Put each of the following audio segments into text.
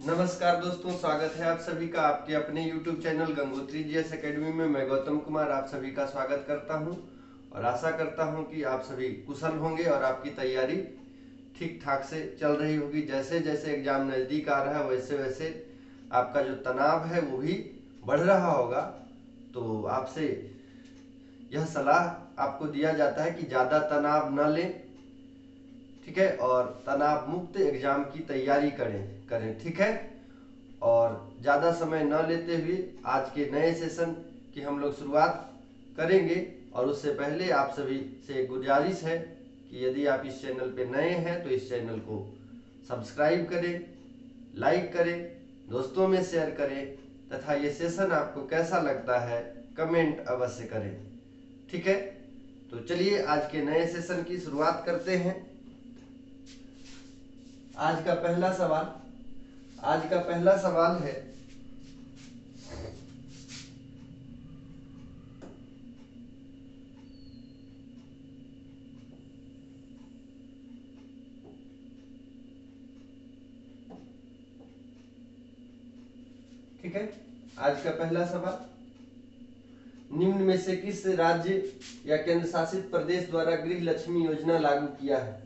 नमस्कार दोस्तों, स्वागत है आप सभी का आपके अपने YouTube channel Gangotri GS academy में। मैं गौतम कुमार आप सभी का स्वागत करता हूं और आशा करता हूं कि आप सभी कुशल होंगे और आपकी तैयारी ठीक ठाक से चल रही होगी। जैसे जैसे एग्जाम नज़दीक आ रहा है वैसे वैसे आपका जो तनाव है वो भी बढ़ रहा होगा। तो आपसे यह सलाह आपको दिया जाता है कि ज़्यादा तनाव न लें, ठीक है, और तनाव मुक्त एग्जाम की तैयारी करें, ठीक है। और ज़्यादा समय न लेते हुए आज के नए सेशन की हम लोग शुरुआत करेंगे। और उससे पहले आप सभी से गुजारिश है कि यदि आप इस चैनल पे नए हैं तो इस चैनल को सब्सक्राइब करें, लाइक करें, दोस्तों में शेयर करें तथा ये सेशन आपको कैसा लगता है कमेंट अवश्य करें, ठीक है। तो चलिए आज के नए सेशन की शुरुआत करते हैं। आज का पहला सवाल है, ठीक है। आज का पहला सवाल, निम्न में से किस राज्य या केंद्र शासित प्रदेश द्वारा गृह लक्ष्मी योजना लागू किया है?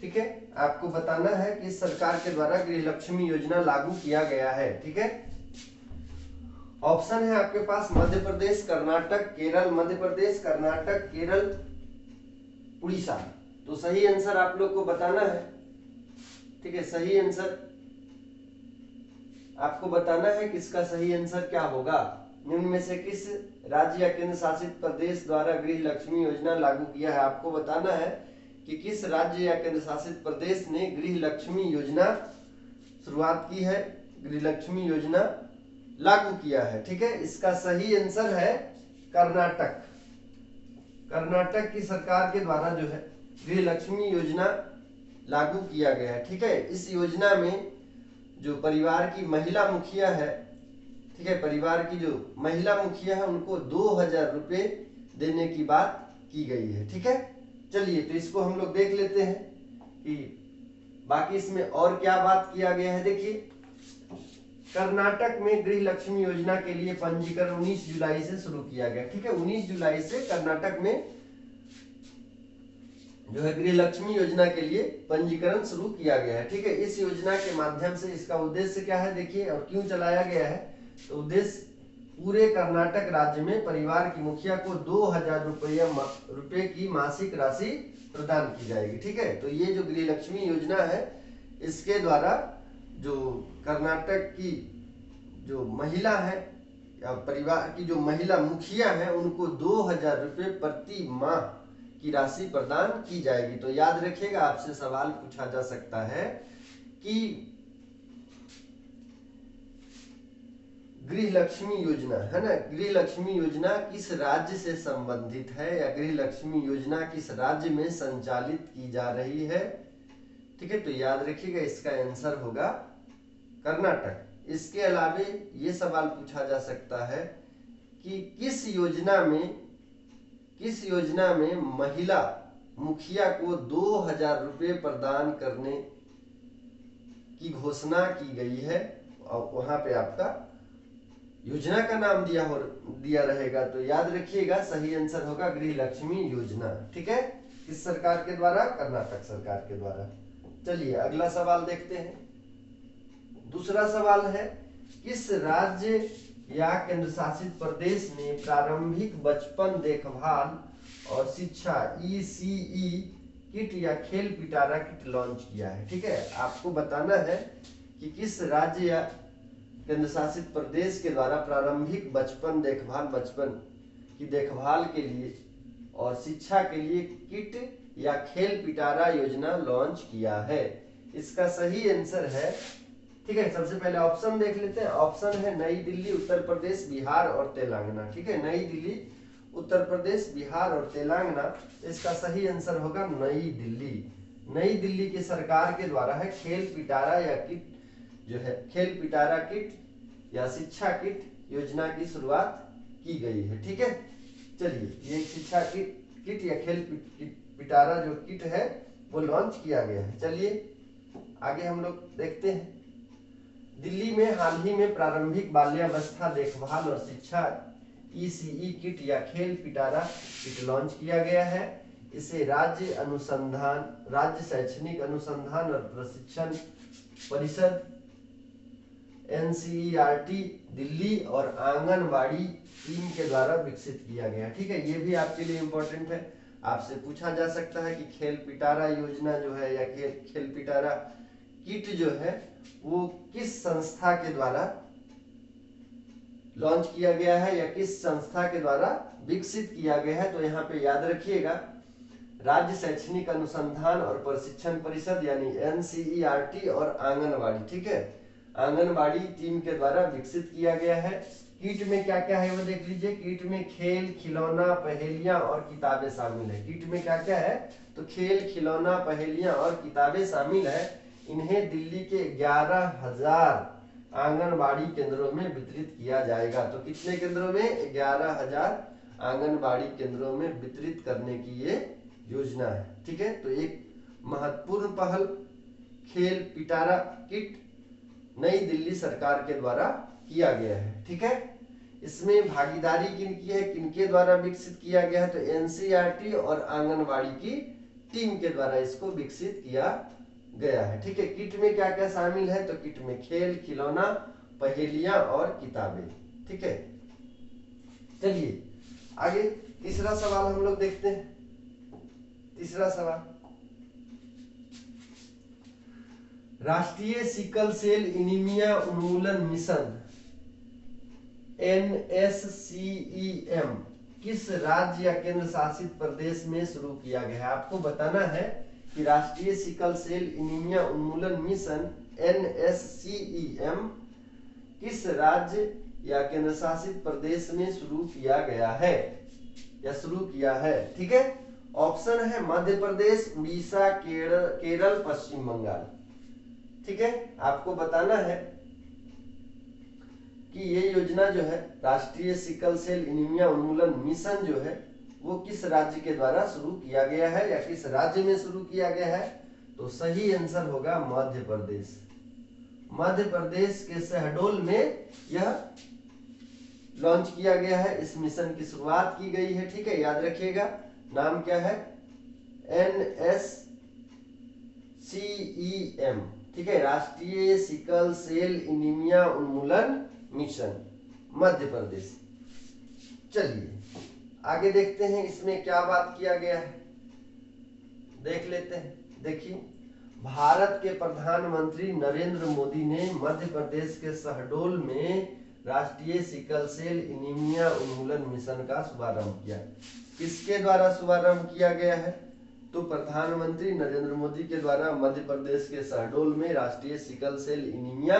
ठीक है, आपको बताना है कि सरकार के द्वारा गृह लक्ष्मी योजना लागू किया गया है, ठीक है। ऑप्शन है आपके पास मध्य प्रदेश, कर्नाटक, केरल, मध्य प्रदेश, कर्नाटक, केरल, उड़ीसा। तो सही आंसर आप लोग को बताना है, ठीक है। सही आंसर आपको बताना है कि इसका सही आंसर क्या होगा। निम्न में से किस राज्य या केंद्र शासित प्रदेश द्वारा गृह लक्ष्मी योजना लागू किया है? आपको बताना है कि किस राज्य या केंद्र शासित प्रदेश ने गृह लक्ष्मी योजना शुरुआत की है, गृह लक्ष्मी योजना लागू किया है, ठीक है। इसका सही आंसर है कर्नाटक। कर्नाटक की सरकार के द्वारा जो है गृह लक्ष्मी योजना लागू किया गया है, ठीक है। इस योजना में जो परिवार की महिला मुखिया है, ठीक है, परिवार की जो महिला मुखिया है उनको 2000 रुपए देने की बात की गई है, ठीक है। चलिए तो इसको हम लोग देख लेते हैं कि बाकी इसमें और क्या बात किया गया है। देखिए, कर्नाटक में गृह लक्ष्मी योजना के लिए पंजीकरण 19 जुलाई से शुरू किया गया, ठीक है। 19 जुलाई से कर्नाटक में जो है गृह लक्ष्मी योजना के लिए पंजीकरण शुरू किया गया है, ठीक है। इस योजना के माध्यम से इसका उद्देश्य क्या है देखिए, और क्यों चलाया गया है। तो उद्देश्य पूरे कर्नाटक राज्य में परिवार की मुखिया को 2000 रुपए की मासिक राशि प्रदान की जाएगी, ठीक है। तो ये जो गृह लक्ष्मी योजना है इसके द्वारा जो कर्नाटक की जो महिला है या परिवार की जो महिला मुखिया है उनको 2000 रुपए प्रति माह की राशि प्रदान की जाएगी। तो याद रखिएगा, आपसे सवाल पूछा जा सकता है कि गृह लक्ष्मी योजना है ना, गृह लक्ष्मी योजना किस राज्य से संबंधित है या गृह लक्ष्मी योजना किस राज्य में संचालित की जा रही है, ठीक है। तो याद रखिएगा इसका आंसर होगा कर्नाटक। इसके अलावा ये सवाल पूछा जा सकता है कि किस योजना में महिला मुखिया को 2000 रुपए प्रदान करने की घोषणा की गई है, और वहां पे आपका योजना का नाम दिया रहेगा। तो याद रखिएगा सही आंसर होगा गृह लक्ष्मी योजना, ठीक है। किस सरकार के द्वारा? कर्नाटक सरकार के द्वारा। चलिए अगला सवाल देखते हैं। दूसरा सवाल है, किस राज्य या केंद्र शासित प्रदेश ने प्रारंभिक बचपन देखभाल और शिक्षा ECE किट या खेल पिटारा किट लॉन्च किया है, ठीक है। आपको बताना है कि किस राज्य या केंद्र शासित प्रदेश के द्वारा प्रारंभिक बचपन की देखभाल के लिए और शिक्षा के लिए किट या खेल पिटारा योजना लॉन्च किया है। इसका सही आंसर है, ठीक है। सबसे पहले ऑप्शन देख लेते हैं। ऑप्शन है नई दिल्ली, उत्तर प्रदेश, बिहार और तेलंगाना, ठीक है। नई दिल्ली, उत्तर प्रदेश, बिहार और तेलंगाना। इसका सही आंसर होगा नई दिल्ली। नई दिल्ली की सरकार के द्वारा है खेल पिटारा या किट जो है खेल पिटारा किट या शिक्षा किट योजना की शुरुआत की गई है, ठीक है। चलिए ये शिक्षा किट या खेल पिटारा जो किट है वो लॉन्च किया गया है। चलिए आगे हम लोग देखते हैं। दिल्ली में हाल ही में प्रारंभिक बाल्यावस्था देखभाल और शिक्षा ECE किट या खेल पिटारा किट लॉन्च किया गया है। इसे राज्य शैक्षणिक अनुसंधान और प्रशिक्षण परिषद NCERT दिल्ली और आंगनबाड़ी टीम के द्वारा विकसित किया गया। ठीक है, ये भी आपके लिए इम्पोर्टेंट है। आपसे पूछा जा सकता है कि खेल पिटारा योजना जो है या खेल पिटारा किट जो है वो किस संस्था के द्वारा लॉन्च किया गया है या किस संस्था के द्वारा विकसित किया गया है। तो यहाँ पे याद रखिएगा, राज्य शैक्षणिक अनुसंधान और प्रशिक्षण परिषद यानी NCERT और आंगनबाड़ी। ठीक है, आंगनबाड़ी टीम के द्वारा विकसित किया गया है। किट में क्या क्या है वो देख लीजिए। किट में खेल, खिलौना, पहेलियां और किताबें शामिल है। किट में क्या क्या है, तो खेल, खिलौना, पहेलियां और किताबें शामिल है। इन्हें दिल्ली के 11,000 आंगनबाड़ी केंद्रों में वितरित किया जाएगा। तो कितने केंद्रों में? 11,000 आंगनबाड़ी केंद्रों में वितरित करने की ये योजना है। ठीक है, तो एक महत्वपूर्ण पहल खेल पिटारा किट नई दिल्ली सरकार के द्वारा किया गया है। ठीक है, इसमें भागीदारी किनकी है, किनके द्वारा विकसित किया गया है? तो NCERT और आंगनबाड़ी की टीम के द्वारा इसको विकसित किया गया है। ठीक है, किट में क्या क्या शामिल है? तो किट में खेल, खिलौना, पहेलियां और किताबें। ठीक है, चलिए आगे तीसरा सवाल हम लोग देखते हैं। तीसरा सवाल, राष्ट्रीय सिकल सेल एनीमिया उन्मूलन मिशन NSCEM किस राज्य या केंद्र शासित प्रदेश में शुरू किया गया है? आपको बताना है कि राष्ट्रीय सिकल सेल एनीमिया उन्मूलन मिशन NSCEM किस राज्य या केंद्र शासित प्रदेश में शुरू किया गया है या शुरू किया है। ठीक है, ऑप्शन है मध्य प्रदेश, उड़ीसा, केरल, पश्चिम बंगाल। ठीक है, आपको बताना है कि ये योजना जो है राष्ट्रीय सिकल सेल एनीमिया उन्मूलन मिशन जो है वो किस राज्य के द्वारा शुरू किया गया है या किस राज्य में शुरू किया गया है। तो सही आंसर होगा मध्य प्रदेश। मध्य प्रदेश के शहडोल में यह लॉन्च किया गया है। इस मिशन की शुरुआत की गई है। ठीक है, याद रखिएगा, नाम क्या है? NSCEM। ठीक है, राष्ट्रीय सिकल सेल एनीमिया उन्मूलन मिशन, मध्य प्रदेश। चलिए आगे देखते हैं इसमें क्या बात किया गया है, देख लेते हैं। देखिए, भारत के प्रधानमंत्री नरेंद्र मोदी ने मध्य प्रदेश के शहडोल में राष्ट्रीय सिकल सेल एनीमिया उन्मूलन मिशन का शुभारंभ किया। किसके द्वारा शुभारंभ किया गया है? तो प्रधानमंत्री नरेंद्र मोदी के द्वारा मध्य प्रदेश के शहडोल में राष्ट्रीय सिकल सेल एनीमिया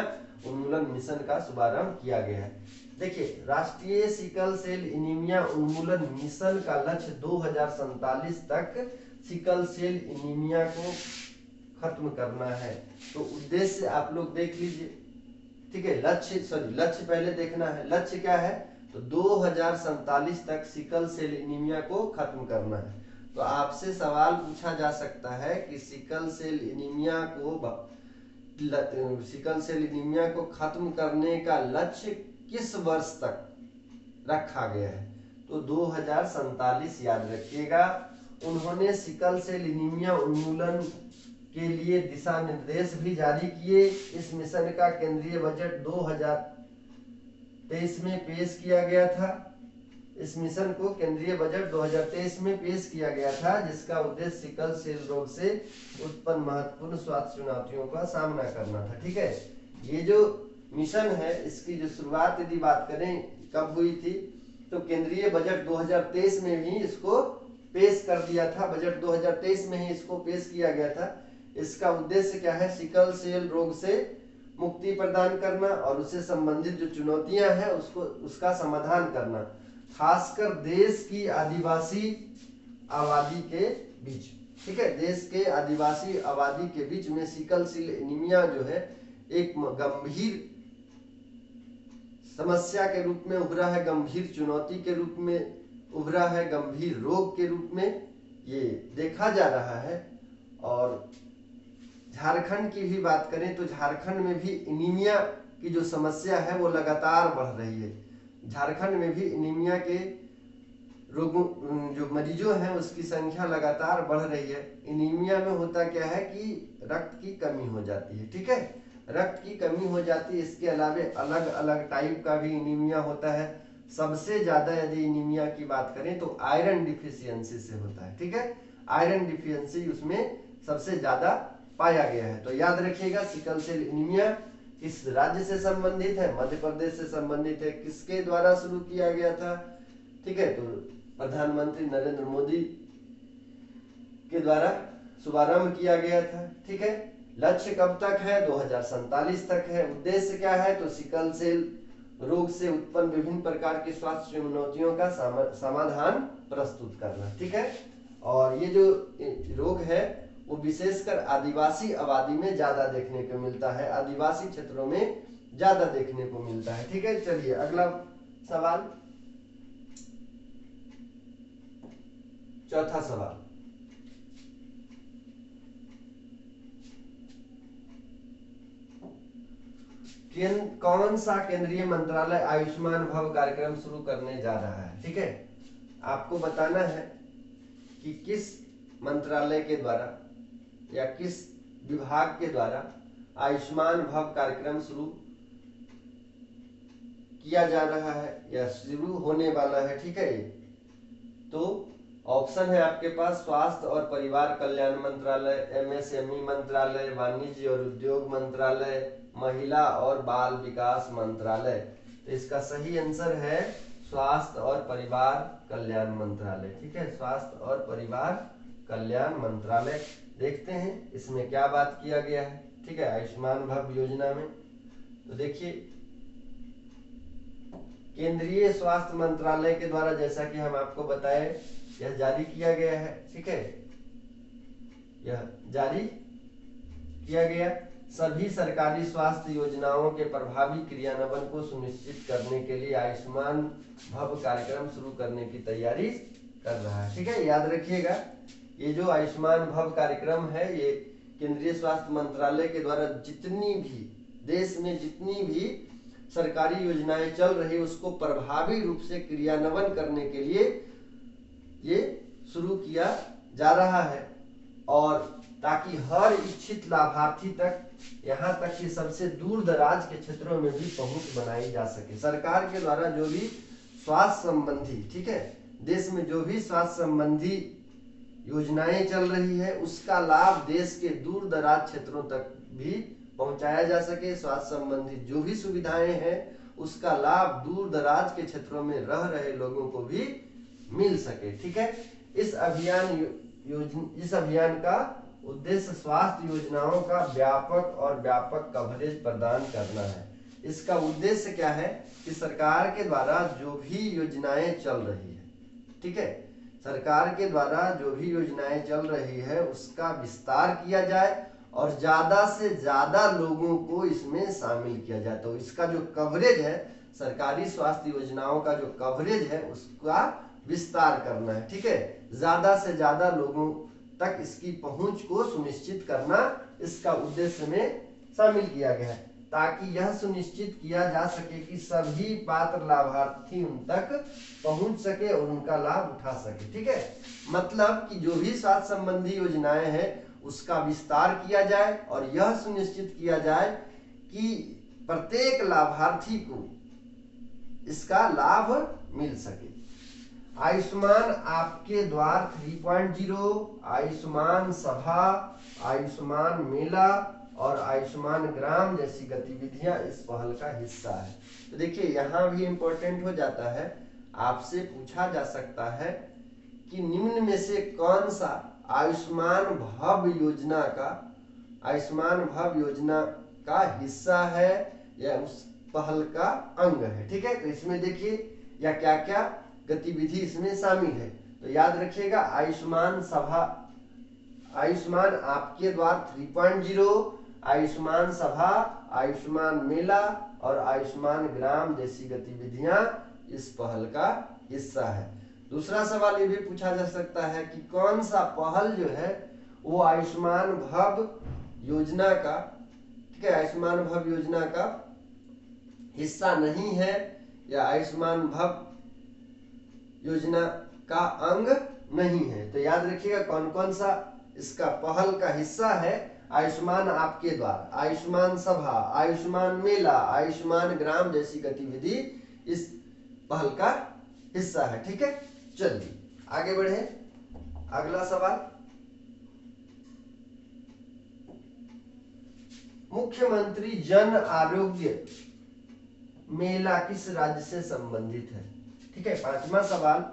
उन्मूलन मिशन का शुभारंभ किया गया है। देखिए, राष्ट्रीय सिकल सेल एनीमिया उन्मूलन मिशन का लक्ष्य 2047 तक सिकल सेल एनीमिया को खत्म करना है। तो उद्देश्य आप लोग देख लीजिए। ठीक है, लक्ष्य पहले देखना है। लक्ष्य क्या है? तो 2047 तक सिकल सेल एनीमिया को खत्म करना है। तो आपसे सवाल पूछा जा सकता है कि सिकल सेल एनीमिया को खत्म करने का लक्ष्य किस वर्ष तक रखा गया है? तो 2047 याद रखिएगा। उन्होंने सिकल सेल एनीमिया उन्मूलन के लिए दिशा निर्देश भी जारी किए। इस मिशन का केंद्रीय बजट 2023 में पेश किया गया था। इस मिशन को केंद्रीय बजट 2023 में पेश किया गया था, जिसका उद्देश्य सिकल सेल रोग से उत्पन्न महत्वपूर्ण स्वास्थ्य चुनौतियों का सामना करना था। ठीक है, ये जो मिशन है इसकी जो शुरुआत यदि बात करें कब हुई थी, तो केंद्रीय बजट 2023 में ही इसको पेश कर दिया था। बजट 2023 में ही इसको पेश किया गया था। इसका उद्देश्य क्या है? सिकल सेल रोग से मुक्ति प्रदान करना और उससे संबंधित जो चुनौतियां हैं उसका समाधान करना, खासकर देश की आदिवासी आबादी के बीच। ठीक है, देश के आदिवासी आबादी के बीच में सिकल सेल एनीमिया जो है एक गंभीर समस्या के रूप में उभरा है, गंभीर चुनौती के रूप में उभरा है, गंभीर रोग के रूप में ये देखा जा रहा है। और झारखंड की भी बात करें तो झारखंड में भी एनीमिया की जो समस्या है वो लगातार बढ़ रही है। झारखंड में भी एनीमिया के रोगों जो मरीजों हैं उसकी संख्या लगातार बढ़ रही है। एनीमिया में होता क्या है कि रक्त की कमी हो जाती है, ठीक है, रक्त की कमी हो जाती है। इसके अलावा अलग अलग टाइप का भी एनीमिया होता है। सबसे ज्यादा यदि एनीमिया की बात करें तो आयरन डिफिशियंसी से होता है, ठीक है, आयरन डिफिशियंसी उसमें सबसे ज्यादा पाया गया है। तो याद रखिएगा सिकल सेल एनीमिया किस राज्य से संबंधित है? मध्य प्रदेश से संबंधित है। किसके द्वारा शुरू किया गया था? ठीक है, तो प्रधानमंत्री नरेंद्र मोदी के द्वारा शुभारंभ किया गया था, ठीक है। लक्ष्य कब तक है? 2047 तक है। उद्देश्य क्या है? तो सिकल सेल रोग से उत्पन्न विभिन्न प्रकार की स्वास्थ्य चुनौतियों का समाधान प्रस्तुत करना, ठीक है। और ये जो रोग है वो विशेषकर आदिवासी आबादी में ज्यादा देखने को मिलता है, आदिवासी क्षेत्रों में ज्यादा देखने को मिलता है, ठीक है। चलिए अगला सवाल, चौथा सवाल, कौन सा केंद्रीय मंत्रालय आयुष्मान भव कार्यक्रम शुरू करने जा रहा है? ठीक है, आपको बताना है कि किस मंत्रालय के द्वारा या किस विभाग के द्वारा आयुष्मान भव कार्यक्रम शुरू किया जा रहा है या शुरू होने वाला है, ठीक है। तो ऑप्शन है आपके पास स्वास्थ्य और परिवार कल्याण मंत्रालय, एमएसएमई मंत्रालय, वाणिज्य और उद्योग मंत्रालय, महिला और बाल विकास मंत्रालय। तो इसका सही आंसर है स्वास्थ्य और परिवार कल्याण मंत्रालय, ठीक है, स्वास्थ्य और परिवार कल्याण मंत्रालय। देखते हैं इसमें क्या बात किया गया है, ठीक है, आयुष्मान भव योजना में। तो देखिए केंद्रीय स्वास्थ्य मंत्रालय के द्वारा जैसा कि हम आपको बताए यह जारी किया गया है, ठीक है, यह जारी किया गया सभी सरकारी स्वास्थ्य योजनाओं के प्रभावी क्रियान्वयन को सुनिश्चित करने के लिए आयुष्मान भव कार्यक्रम शुरू करने की तैयारी कर रहा है, ठीक है। याद रखिएगा ये जो आयुष्मान भव कार्यक्रम है ये केंद्रीय स्वास्थ्य मंत्रालय के द्वारा जितनी भी देश में जितनी भी सरकारी योजनाएं चल रही उसको प्रभावी रूप से क्रियान्वयन करने के लिए ये शुरू किया जा रहा है, और ताकि हर इच्छित लाभार्थी तक, यहाँ तक कि सबसे दूर दराज के क्षेत्रों में भी पहुंच बनाई जा सके। सरकार के द्वारा जो भी स्वास्थ्य संबंधी, ठीक है, देश में जो भी स्वास्थ्य संबंधी योजनाएं चल रही है उसका लाभ देश के दूर दराज क्षेत्रों तक भी पहुंचाया जा सके। स्वास्थ्य संबंधी जो भी सुविधाएं हैं उसका लाभ दूर दराज के क्षेत्रों में रह रहे लोगों को भी मिल सके, ठीक है। इस अभियान का उद्देश्य स्वास्थ्य योजनाओं का व्यापक कवरेज प्रदान करना है। इसका उद्देश्य क्या है कि सरकार के द्वारा जो भी योजनाएं चल रही है, ठीक है, सरकार के द्वारा जो भी योजनाएं चल रही है उसका विस्तार किया जाए और ज्यादा से ज्यादा लोगों को इसमें शामिल किया जाए। तो इसका जो कवरेज है, सरकारी स्वास्थ्य योजनाओं का जो कवरेज है उसका विस्तार करना है, ठीक है, ज्यादा से ज्यादा लोगों तक इसकी पहुंच को सुनिश्चित करना इसका उद्देश्य में शामिल किया गया है, ताकि यह सुनिश्चित किया जा सके कि सभी पात्र लाभार्थी उन तक पहुंच सके और उनका लाभ उठा सके, ठीक है। मतलब कि जो भी स्वास्थ्य संबंधी योजनाएं हैं उसका विस्तार किया जाए और यह सुनिश्चित किया जाए कि प्रत्येक लाभार्थी को इसका लाभ मिल सके। आयुष्मान आपके द्वार 3.0, आयुष्मान सभा, आयुष्मान मेला और आयुष्मान ग्राम जैसी गतिविधियां इस पहल का हिस्सा है। तो देखिए यहाँ भी इम्पोर्टेंट हो जाता है, आपसे पूछा जा सकता है कि निम्न में से कौन सा आयुष्मान भव योजना का हिस्सा है या उस पहल का अंग है, ठीक है। तो इसमें देखिए या क्या क्या गतिविधि इसमें शामिल है। तो याद रखिएगा आयुष्मान सभा, आयुष्मान आपके द्वार 3.0, आयुष्मान सभा, आयुष्मान मेला और आयुष्मान ग्राम जैसी गतिविधियां इस पहल का हिस्सा है। दूसरा सवाल ये भी पूछा जा सकता है कि कौन सा पहल जो है वो आयुष्मान भव योजना का, ठीक है, आयुष्मान भव योजना का हिस्सा नहीं है या आयुष्मान भव योजना का अंग नहीं है। तो याद रखिएगा कौन कौन सा इसका पहल का हिस्सा है। आयुष्मान आपके द्वार, आयुष्मान सभा, आयुष्मान मेला, आयुष्मान ग्राम जैसी गतिविधि इस पहल का हिस्सा है। ठीक है, चलिए आगे बढ़े। अगला सवाल, मुख्यमंत्री जन आरोग्य मेला किस राज्य से संबंधित है? ठीक है, पांचवा सवाल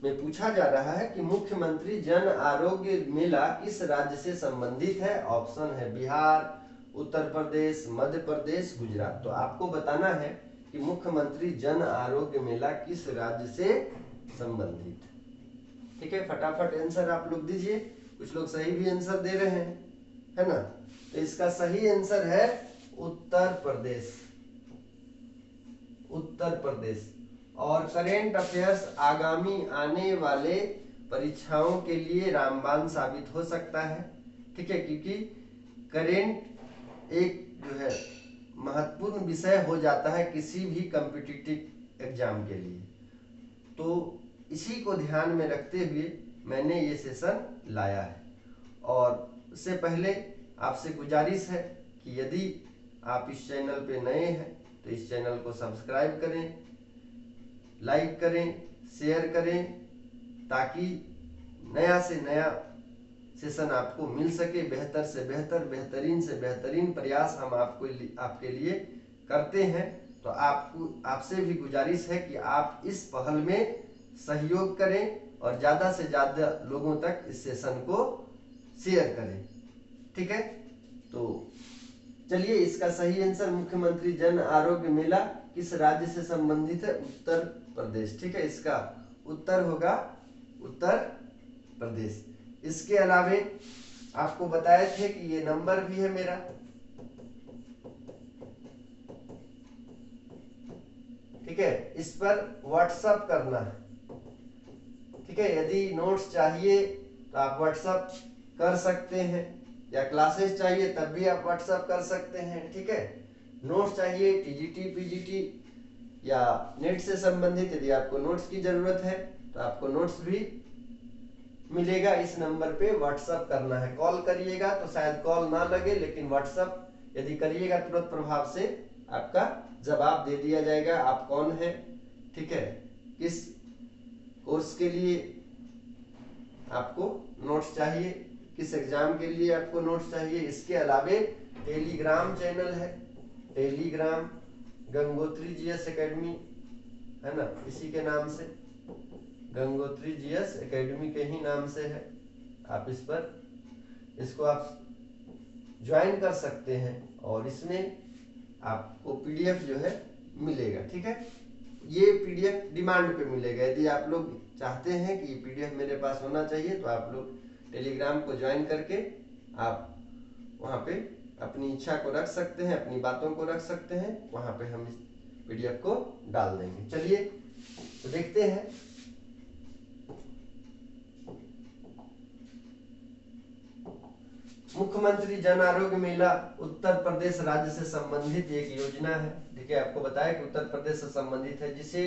में पूछा जा रहा है कि मुख्यमंत्री जन आरोग्य मेला किस राज्य से संबंधित है। ऑप्शन है बिहार, उत्तर प्रदेश, मध्य प्रदेश, गुजरात। तो आपको बताना है कि मुख्यमंत्री जन आरोग्य मेला किस राज्य से संबंधित। ठीक है, फटाफट आंसर आप लोग दीजिए। कुछ लोग सही भी आंसर दे रहे हैं, है ना। तो इसका सही आंसर है उत्तर प्रदेश, उत्तर प्रदेश। और करेंट अफेयर्स आगामी आने वाले परीक्षाओं के लिए रामबाण साबित हो सकता है। ठीक है, क्योंकि करेंट एक जो है महत्वपूर्ण विषय हो जाता है किसी भी कॉम्पिटिटिव एग्जाम के लिए। तो इसी को ध्यान में रखते हुए मैंने ये सेशन लाया है। और उससे पहले आपसे गुजारिश है कि यदि आप इस चैनल पे नए हैं तो इस चैनल को सब्सक्राइब करें, लाइक करें, शेयर करें, ताकि नया से नया सेशन आपको मिल सके। बेहतर से बेहतर, बेहतरीन से बेहतरीन प्रयास हम आपके लिए करते हैं। तो आपसे भी गुजारिश है कि आप इस पहल में सहयोग करें और ज़्यादा से ज़्यादा लोगों तक इस सेशन को शेयर करें। ठीक है, तो चलिए इसका सही आंसर मुख्यमंत्री जन आरोग्य मेला किस राज्य से संबंधित है? उत्तर प्रदेश। ठीक है, इसका उत्तर होगा उत्तर प्रदेश। इसके अलावे आपको बताए थे कि ये नंबर भी है मेरा, ठीक है, इस पर व्हाट्सएप करना है। ठीक है, यदि नोट्स चाहिए तो आप व्हाट्सएप कर सकते हैं, या क्लासेस चाहिए तब भी आप व्हाट्सएप कर सकते हैं। ठीक है, नोट्स चाहिए टीजीटी, पीजीटी या नेट से संबंधित, यदि आपको नोट्स की जरूरत है तो आपको नोट्स भी मिलेगा। इस नंबर पे व्हाट्सएप करना है। कॉल करिएगा तो शायद कॉल ना लगे, लेकिन व्हाट्सएप यदि करिएगा तुरंत प्रभाव से आपका जवाब दे दिया जाएगा। आप कौन है, ठीक है, किस कोर्स के लिए आपको नोट्स चाहिए, किस एग्जाम के लिए आपको नोट्स चाहिए। इसके अलावे टेलीग्राम चैनल है, टेलीग्राम गंगोत्री जीएस एकेडमी, है ना, इसी के नाम से गंगोत्री जीएस एकेडमी के ही नाम से है। आप इसको आप ज्वाइन कर सकते हैं और इसमें आपको पीडीएफ जो है मिलेगा। ठीक है, ये पीडीएफ डिमांड पे मिलेगा। यदि आप लोग चाहते हैं कि पीडीएफ मेरे पास होना चाहिए तो आप लोग टेलीग्राम को ज्वाइन करके आप वहाँ पे अपनी इच्छा को रख सकते हैं, अपनी बातों को रख सकते हैं। वहाँ पे हम इस पीडीएफ को डाल देंगे। चलिए तो देखते हैं। मुख्यमंत्री जन आरोग्य मेला उत्तर प्रदेश राज्य से संबंधित एक योजना है। देखिए, आपको बताया कि उत्तर प्रदेश से संबंधित है, जिसे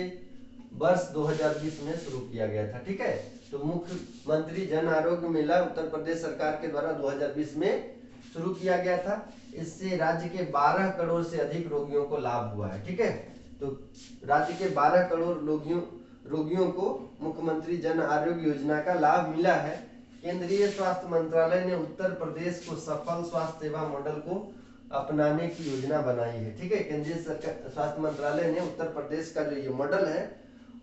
वर्ष 2020 में शुरू किया गया था। ठीक है, तो मुख्यमंत्री जन आरोग्य मेला उत्तर प्रदेश सरकार के द्वारा 2020 में शुरू किया गया था। इससे राज्य के 12 करोड़ से अधिक रोगियों को लाभ हुआ है। ठीक है, तो राज्य के 12 करोड़ रोगियों को मुख्यमंत्री जन आरोग्य योजना का लाभ मिला है। केंद्रीय स्वास्थ्य मंत्रालय ने उत्तर प्रदेश को सफल स्वास्थ्य सेवा मॉडल को अपनाने की योजना बनाई है। ठीक है, केंद्रीय स्वास्थ्य मंत्रालय ने उत्तर प्रदेश का जो ये मॉडल है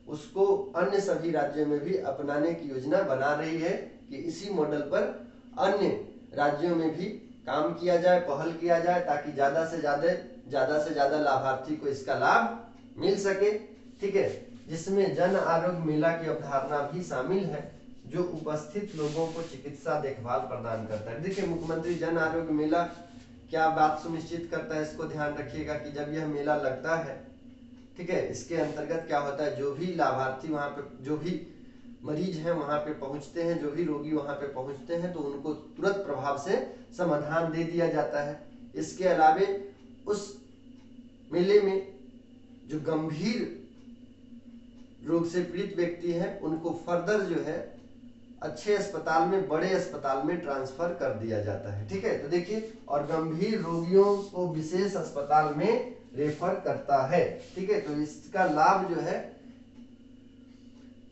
उसको अन्य सभी राज्यों में भी अपनाने की योजना बना रही है कि इसी मॉडल पर अन्य राज्यों में भी काम किया जाए, पहल किया जाए, ताकि ज्यादा से ज्यादा लाभार्थी को इसका लाभ मिल सके। ठीक है, जिसमें जन आरोग्य मेला की अवधारणा भी शामिल है, जो उपस्थित लोगों को चिकित्सा देखभाल प्रदान करता है। देखिए, मुख्यमंत्री जन आरोग्य मेला क्या बात सुनिश्चित करता है, इसको ध्यान रखिएगा कि जब यह मेला लगता है, ठीक है, इसके अंतर्गत क्या होता है, जो भी लाभार्थी वहां पे, जो भी मरीज हैं वहां पे पहुंचते हैं, जो भी रोगी वहां पे पहुंचते हैं, तो उनको तुरंत प्रभाव से समाधान दे दिया जाता है। इसके अलावे उस मेले में जो गंभीर रोग से पीड़ित व्यक्ति है उनको फर्दर जो है अच्छे अस्पताल में, बड़े अस्पताल में ट्रांसफर कर दिया जाता है। ठीक है, तो देखिए, और गंभीर रोगियों को विशेष अस्पताल में रेफर करता है। ठीक है, तो इसका लाभ जो है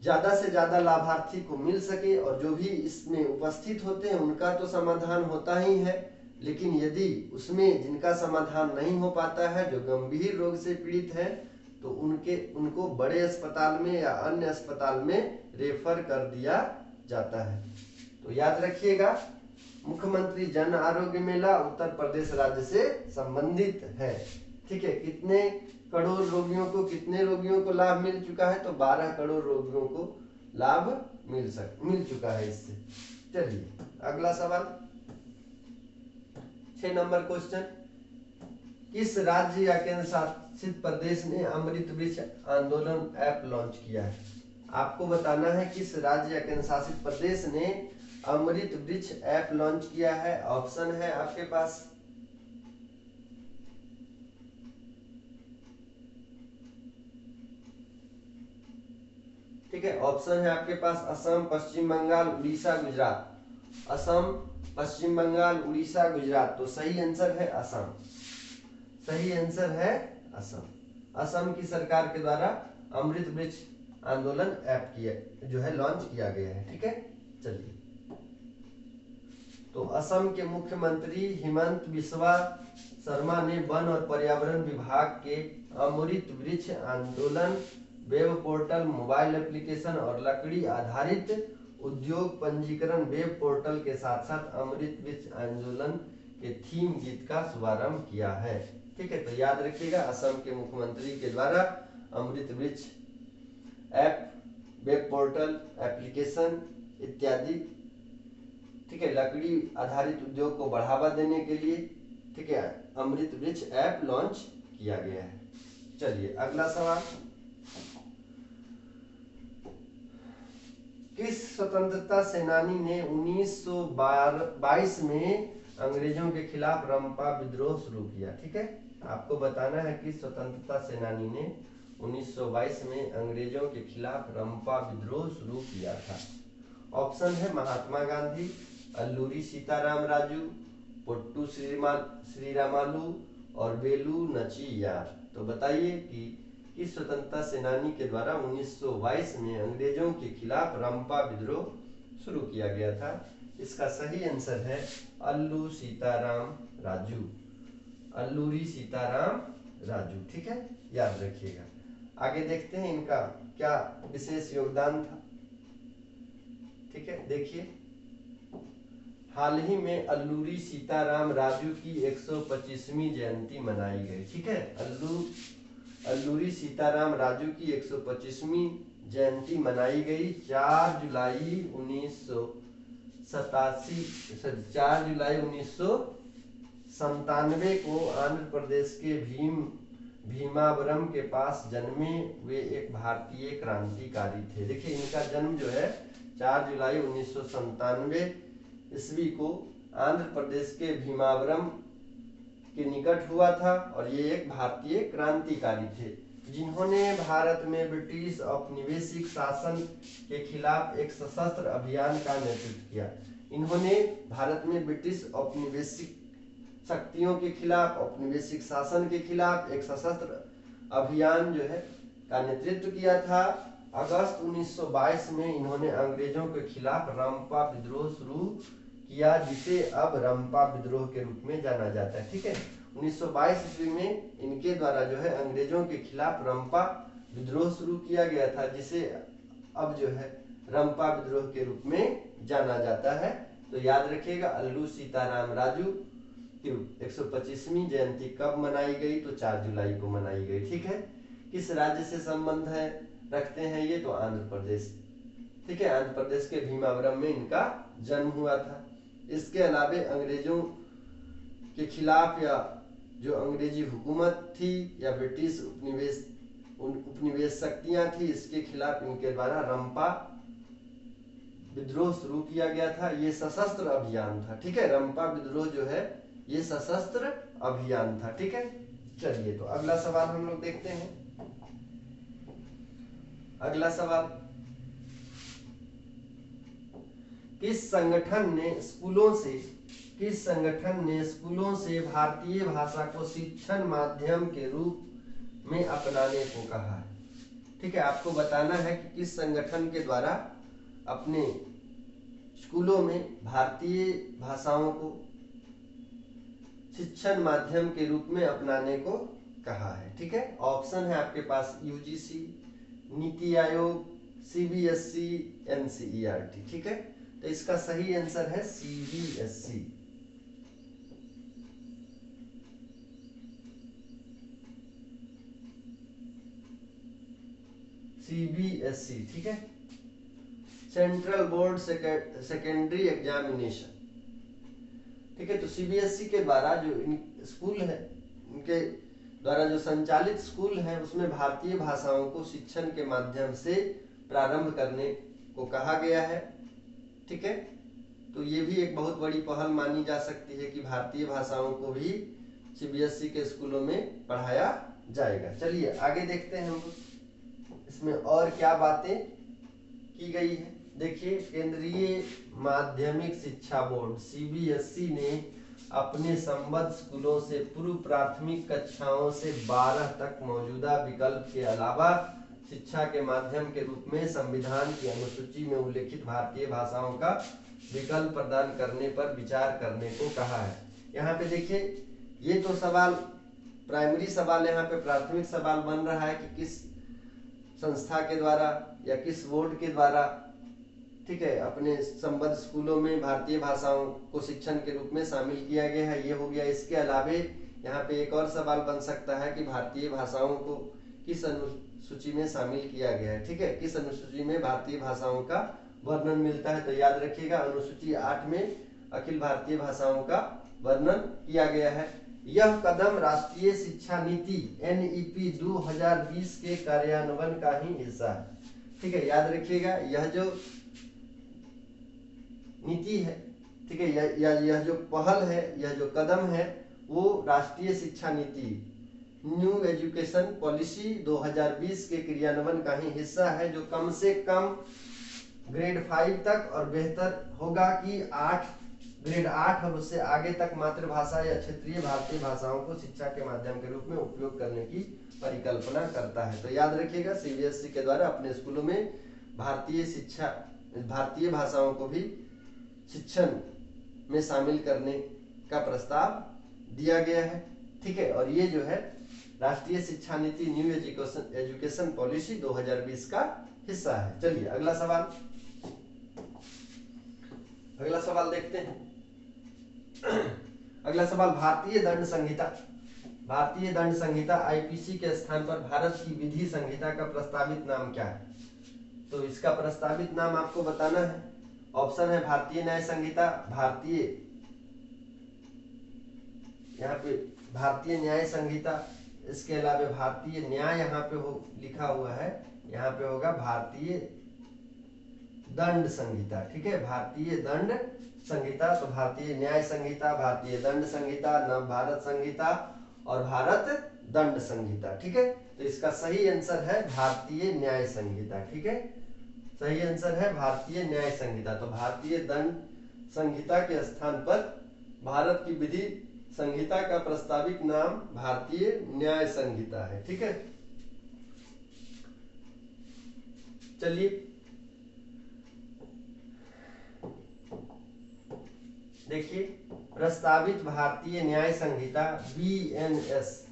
ज्यादा से ज्यादा लाभार्थी को मिल सके, और जो भी इसमें उपस्थित होते हैं उनका तो समाधान होता ही है, लेकिन यदि उसमें जिनका समाधान नहीं हो पाता है, जो गंभीर रोग से पीड़ित है, तो उनको बड़े अस्पताल में या अन्य अस्पताल में रेफर कर दिया जाता है। तो याद रखिएगा, मुख्यमंत्री जन आरोग्य मेला उत्तर प्रदेश राज्य से संबंधित है। ठीक है, कितने करोड़ रोगियों को, कितने रोगियों को लाभ मिल चुका है? तो 12 करोड़ रोगियों को लाभ मिल चुका है इससे। चलिए अगला सवाल, 6 नंबर क्वेश्चन, किस राज्य या केंद्र शासित प्रदेश ने अमृत वृक्ष आंदोलन ऐप लॉन्च किया है? आपको बताना है किस राज्य या केंद्र शासित प्रदेश ने अमृत वृक्ष ऐप लॉन्च किया है। ऑप्शन है आपके पास, ठीक है, ऑप्शन है आपके पास असम, पश्चिम बंगाल, उड़ीसा, गुजरात। असम, पश्चिम बंगाल, उड़ीसा, गुजरात। तो सही आंसर है असम। सही आंसर है असम। असम की सरकार के द्वारा अमृत वृक्ष आंदोलन ऐप किया जो है लॉन्च किया गया है। ठीक है, चलिए, तो असम के मुख्यमंत्री हिमंत बिस्वा शर्मा ने वन और पर्यावरण विभाग के अमृत वृक्ष आंदोलन वेब पोर्टल, मोबाइल एप्लीकेशन और लकड़ी आधारित उद्योग पंजीकरण वेब पोर्टल के साथ साथ अमृत वृक्ष आंदोलन के थीम गीत का शुभारंभ किया है। ठीक है, तो याद रखिएगा, असम के मुख्यमंत्री के द्वारा अमृत वृक्ष ऐप, वेब पोर्टल, एप्लीकेशन इत्यादि, ठीक है, लकड़ी आधारित उद्योग को बढ़ावा देने के लिए, ठीक है, अमृत वृक्ष ऐप लॉन्च किया गया है। चलिए अगला सवाल, किस स्वतंत्रता सेनानी ने 1922 में अंग्रेजों के खिलाफ रंपा विद्रोह शुरू किया? ठीक है, आपको बताना है कि स्वतंत्रता सेनानी ने 1922 में अंग्रेजों के खिलाफ रंपा विद्रोह शुरू किया था। ऑप्शन है महात्मा गांधी, अल्लूरी सीताराम राजू, पोट्टू श्रीरामालू और वेलू नचियार। तो बताइए कि किस स्वतंत्रता सेनानी के द्वारा 1922 में अंग्रेजों के खिलाफ रंपा विद्रोह शुरू किया गया था? इसका सही आंसर है अल्लू सीताराम राजू, अल्लूरी सीताराम राजू। ठीक है, याद रखिएगा। आगे देखते हैं इनका क्या विशेष योगदान था। ठीक है, देखिए, हाल ही में अल्लूरी सीताराम राजू की 125वीं जयंती मनाई गई। ठीक है, अल्लूरी सीताराम राजू की 125वीं जयंती मनाई गई 4 जुलाई 1997 को आंध्र प्रदेश के भीमावरम के पास जन्मे वे एक भारतीय क्रांतिकारी थे। देखिए, इनका जन्म जो है 4 जुलाई 1997 ईस्वी को आंध्र प्रदेश के भीमावरम के निकट हुआ था, और ये एक भारतीय क्रांतिकारी थे जिन्होंने भारत में ब्रिटिश औपनिवेशिक शासन के खिलाफ एक सशस्त्र अभियान का नेतृत्व किया। इन्होंने भारत में ब्रिटिश औपनिवेशिक शक्तियों के खिलाफ, औपनिवेशिक शासन के खिलाफ एक सशस्त्र अभियान जो है का नेतृत्व किया था। अगस्त 1922 में इन्होंने अंग्रेजों के खिलाफ रंपा विद्रोह शुरू किया, जिसे अब रंपा विद्रोह के रूप में जाना जाता है। ठीक है, 1922 ईस्वी में इनके द्वारा जो है अंग्रेजों के खिलाफ रंपा विद्रोह शुरू किया गया था, जिसे अब जो है रंपा विद्रोह के रूप में जाना जाता है। तो याद रखिएगा, अल्लू सीताराम राजू की 125वीं जयंती कब मनाई गई? तो 4 जुलाई को मनाई गई। ठीक है, किस राज्य से संबंध है रखते हैं ये? तो आंध्र प्रदेश। ठीक है, आंध्र प्रदेश के भीमावरम में इनका जन्म हुआ था। इसके अलावे अंग्रेजों के खिलाफ या जो अंग्रेजी हुकूमत थी या ब्रिटिश उपनिवेश शक्तियां थी, इसके खिलाफ इनके द्वारा रंपा विद्रोह शुरू किया गया था। ये सशस्त्र अभियान था। ठीक है, रंपा विद्रोह जो है ये सशस्त्र अभियान था। ठीक है, चलिए तो अगला सवाल हम लोग देखते हैं। अगला सवाल, किस संगठन ने स्कूलों से भारतीय भाषा को शिक्षण माध्यम के रूप में अपनाने को कहा है? ठीक है, आपको बताना है कि किस संगठन के द्वारा अपने स्कूलों में भारतीय भाषाओं को शिक्षण माध्यम के रूप में अपनाने को कहा है। ठीक है, ऑप्शन है आपके पास UGC, NITI Aayog, CBSE, NCERT. ठीक है, तो इसका सही आंसर है सीबीएसई। सीबीएसई, ठीक है, सेंट्रल बोर्ड सेकेंडरी एग्जामिनेशन। ठीक है, तो सीबीएसई के द्वारा जो स्कूल है, उनके द्वारा जो संचालित स्कूल है, उसमें भारतीय भाषाओं को शिक्षण के माध्यम से प्रारंभ करने को कहा गया है। ठीक है, तो ये भी एक बहुत बड़ी पहल मानी जा सकती है कि भारतीय भाषाओं को भी सीबीएसई के स्कूलों में पढ़ाया जाएगा। चलिए आगे देखते हैं हम इसमें और क्या बातें की गई है। देखिए, केंद्रीय माध्यमिक शिक्षा बोर्ड सीबीएसई ने अपने संबद्ध स्कूलों से पूर्व प्राथमिक कक्षाओं से 12 तक मौजूदा विकल्प के अलावा शिक्षा के माध्यम के रूप में संविधान की अनुसूची में उल्लेखित भारतीय भाषाओं का विकल्प प्रदान करने पर विचार करने को कहा है। यहाँ पे देखिए, ये तो सवाल प्राइमरी सवाल, यहाँ पे प्राथमिक सवाल बन रहा है कि किस संस्था के द्वारा या किस बोर्ड के द्वारा, ठीक है, अपने संबद्ध स्कूलों में भारतीय भाषाओं को शिक्षण के रूप में शामिल किया गया है। ये हो गया। इसके अलावे यहाँ पे एक और सवाल बन सकता है कि भारतीय भाषाओं को किस अनुसूची में शामिल किया गया है। ठीक है, किस अनुसूची में भारतीय भाषाओं का वर्णन मिलता है। तो याद रखिएगा, अनुसूची 8 में अखिल भारतीय भाषाओं का वर्णन किया गया है। यह कदम राष्ट्रीय शिक्षा नीति एनईपी 2020 के कार्यान्वयन का ही हिस्सा है। ठीक है, याद रखिएगा, यह जो नीति है, ठीक है, यह जो पहल है, यह जो कदम है, वो राष्ट्रीय शिक्षा नीति न्यू एजुकेशन पॉलिसी 2020 के क्रियान्वयन का ही हिस्सा है, जो कम से कम ग्रेड 5 तक और बेहतर होगा कि ग्रेड 8 और उससे आगे तक मातृभाषा या क्षेत्रीय भारतीय भाषाओं को शिक्षा के माध्यम के रूप में उपयोग करने की परिकल्पना करता है। तो याद रखिएगा, सीबीएसई के द्वारा अपने स्कूलों में भारतीय भाषाओं को भी शिक्षण में शामिल करने का प्रस्ताव दिया गया है। ठीक है, और ये जो है राष्ट्रीय शिक्षा नीति न्यू एजुकेशन पॉलिसी 2020 का हिस्सा है। चलिए अगला सवाल देखते हैं। अगला सवाल, भारतीय दंड संहिता आईपीसी के स्थान पर भारत की विधि संहिता का प्रस्तावित नाम क्या है? तो इसका प्रस्तावित नाम आपको बताना है। ऑप्शन है भारतीय न्याय संहिता, यहाँ पे भारतीय न्याय संहिता, इसके अलावा भारतीय न्याय यहाँ पे लिखा हुआ है, यहाँ पे होगा भारतीय दंड संहिता। ठीक है, भारतीय दंड संहिता। तो भारतीय न्याय संहिता, भारतीय दंड संहिता, नव भारत संहिता और भारत दंड संहिता। ठीक है, तो इसका सही आंसर है भारतीय न्याय संहिता। ठीक है, सही आंसर है भारतीय न्याय संहिता। तो भारतीय दंड संहिता के स्थान पर भारत की विधि संहिता का प्रस्तावित नाम भारतीय न्याय संहिता है। ठीक है, चलिए देखिए, प्रस्तावित भारतीय न्याय संहिता बीएनएस,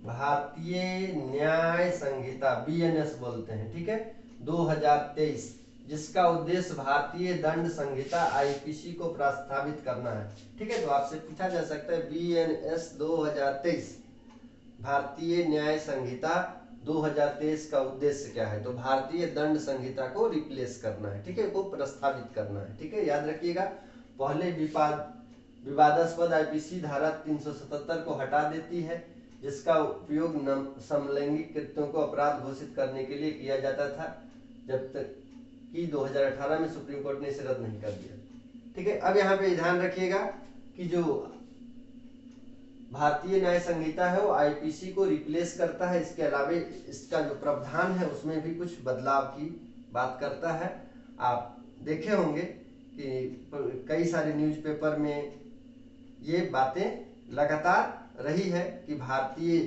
भारतीय न्याय संहिता बीएनएस बोलते हैं। ठीक है, 2023, जिसका उद्देश्य भारतीय दंड संहिता आईपीसी को प्रस्तावित करना है। ठीक है, तो आपसे पूछा जा सकता है बीएनएस 2023 भारतीय न्याय संहिता 2023 का उद्देश्य क्या है? तो भारतीय दंड संहिता को रिप्लेस करना है। ठीक है, को प्रस्तावित करना है। ठीक है, याद रखिएगा, पहले विवादास्पद आईपीसी धारा 377 को हटा देती है, जिसका उपयोग समलैंगिक कृत्यों को अपराध घोषित करने के लिए किया जाता था, जब तक कि 2018 में सुप्रीम कोर्ट ने इसे रद्द नहीं कर दिया। ठीक है, अब यहाँ पे ध्यान रखिएगा कि जो भारतीय न्याय संहिता है वो आईपीसी को रिप्लेस करता है। इसके अलावे इसका जो प्रावधान है उसमें भी कुछ बदलाव की बात करता है। आप देखे होंगे कि कई सारे न्यूज़पेपर में ये बातें लगातार रही है कि भारतीय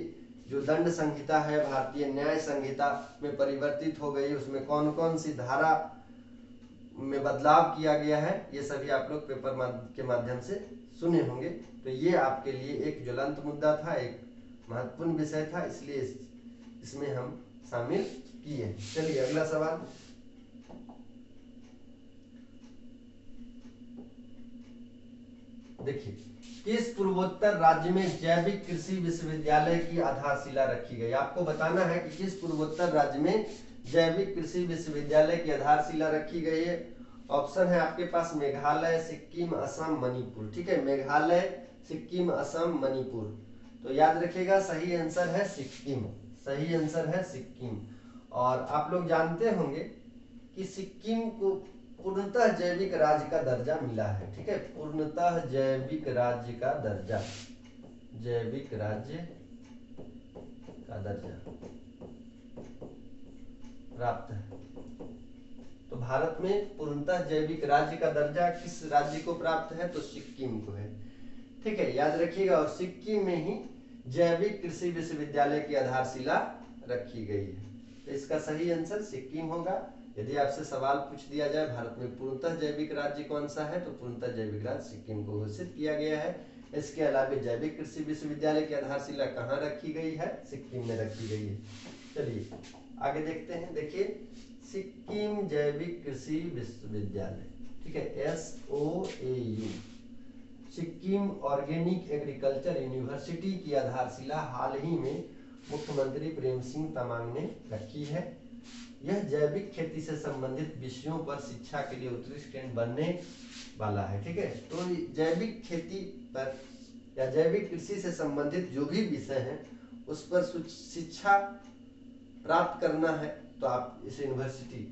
जो दंड संहिता है भारतीय न्याय संहिता में परिवर्तित हो गई, उसमें कौन कौन सी धारा में बदलाव किया गया है, ये सभी आप लोग पेपर के माध्यम से सुने होंगे। तो ये आपके लिए एक ज्वलंत मुद्दा था, एक महत्वपूर्ण विषय था, इसलिए इसमें हम शामिल किए। चलिए अगला सवाल। देखिए, किस पूर्वोत्तर राज्य में जैविक कृषि विश्वविद्यालय की आधारशिला रखी गई? आपको बताना है कि किस पूर्वोत्तर राज्य में जैविक कृषि विश्वविद्यालय की आधारशिला रखी गई है। ऑप्शन है आपके पास मेघालय, सिक्किम, असम, मणिपुर। ठीक है, मेघालय, सिक्किम, असम, मणिपुर। तो याद रखिएगा सही आंसर है सिक्किम। सही आंसर है सिक्किम। और आप लोग जानते होंगे कि सिक्किम को पूर्णतः जैविक राज्य का दर्जा मिला है। ठीक है, पूर्णतः जैविक राज्य का दर्जा, जैविक राज्य का दर्जा प्राप्त है। तो भारत में पूर्णतः जैविक राज्य का दर्जा किस राज्य को प्राप्त है? तो सिक्किम को है। ठीक है, याद रखिएगा। और सिक्किम में ही जैविक कृषि विश्वविद्यालय की आधारशिला रखी गई है। तो इसका सही आंसर सिक्किम होगा। यदि आपसे सवाल पूछ दिया जाए भारत में पूर्णतः जैविक राज्य कौन सा है, तो पूर्णतः जैविक राज्य सिक्किम को घोषित किया गया है। इसके अलावा जैविक कृषि विश्वविद्यालय की आधारशिला कहाँ रखी गई है? सिक्किम में रखी गई है। चलिए आगे देखते हैं। देखिए, सिक्किम जैविक कृषि विश्वविद्यालय, ठीक है, SOAU, Sikkim organic agriculture university की आधारशिला हाल ही में मुख्यमंत्री प्रेम सिंह तमांग ने रखी है। यह जैविक खेती से संबंधित विषयों पर शिक्षा के लिए उत्कृष्ट केंद्र बनने वाला है। ठीक है, तो जैविक खेती पर या जैविक कृषि से संबंधित जो भी विषय हैं उस पर शिक्षा प्राप्त करना है तो आप इस यूनिवर्सिटी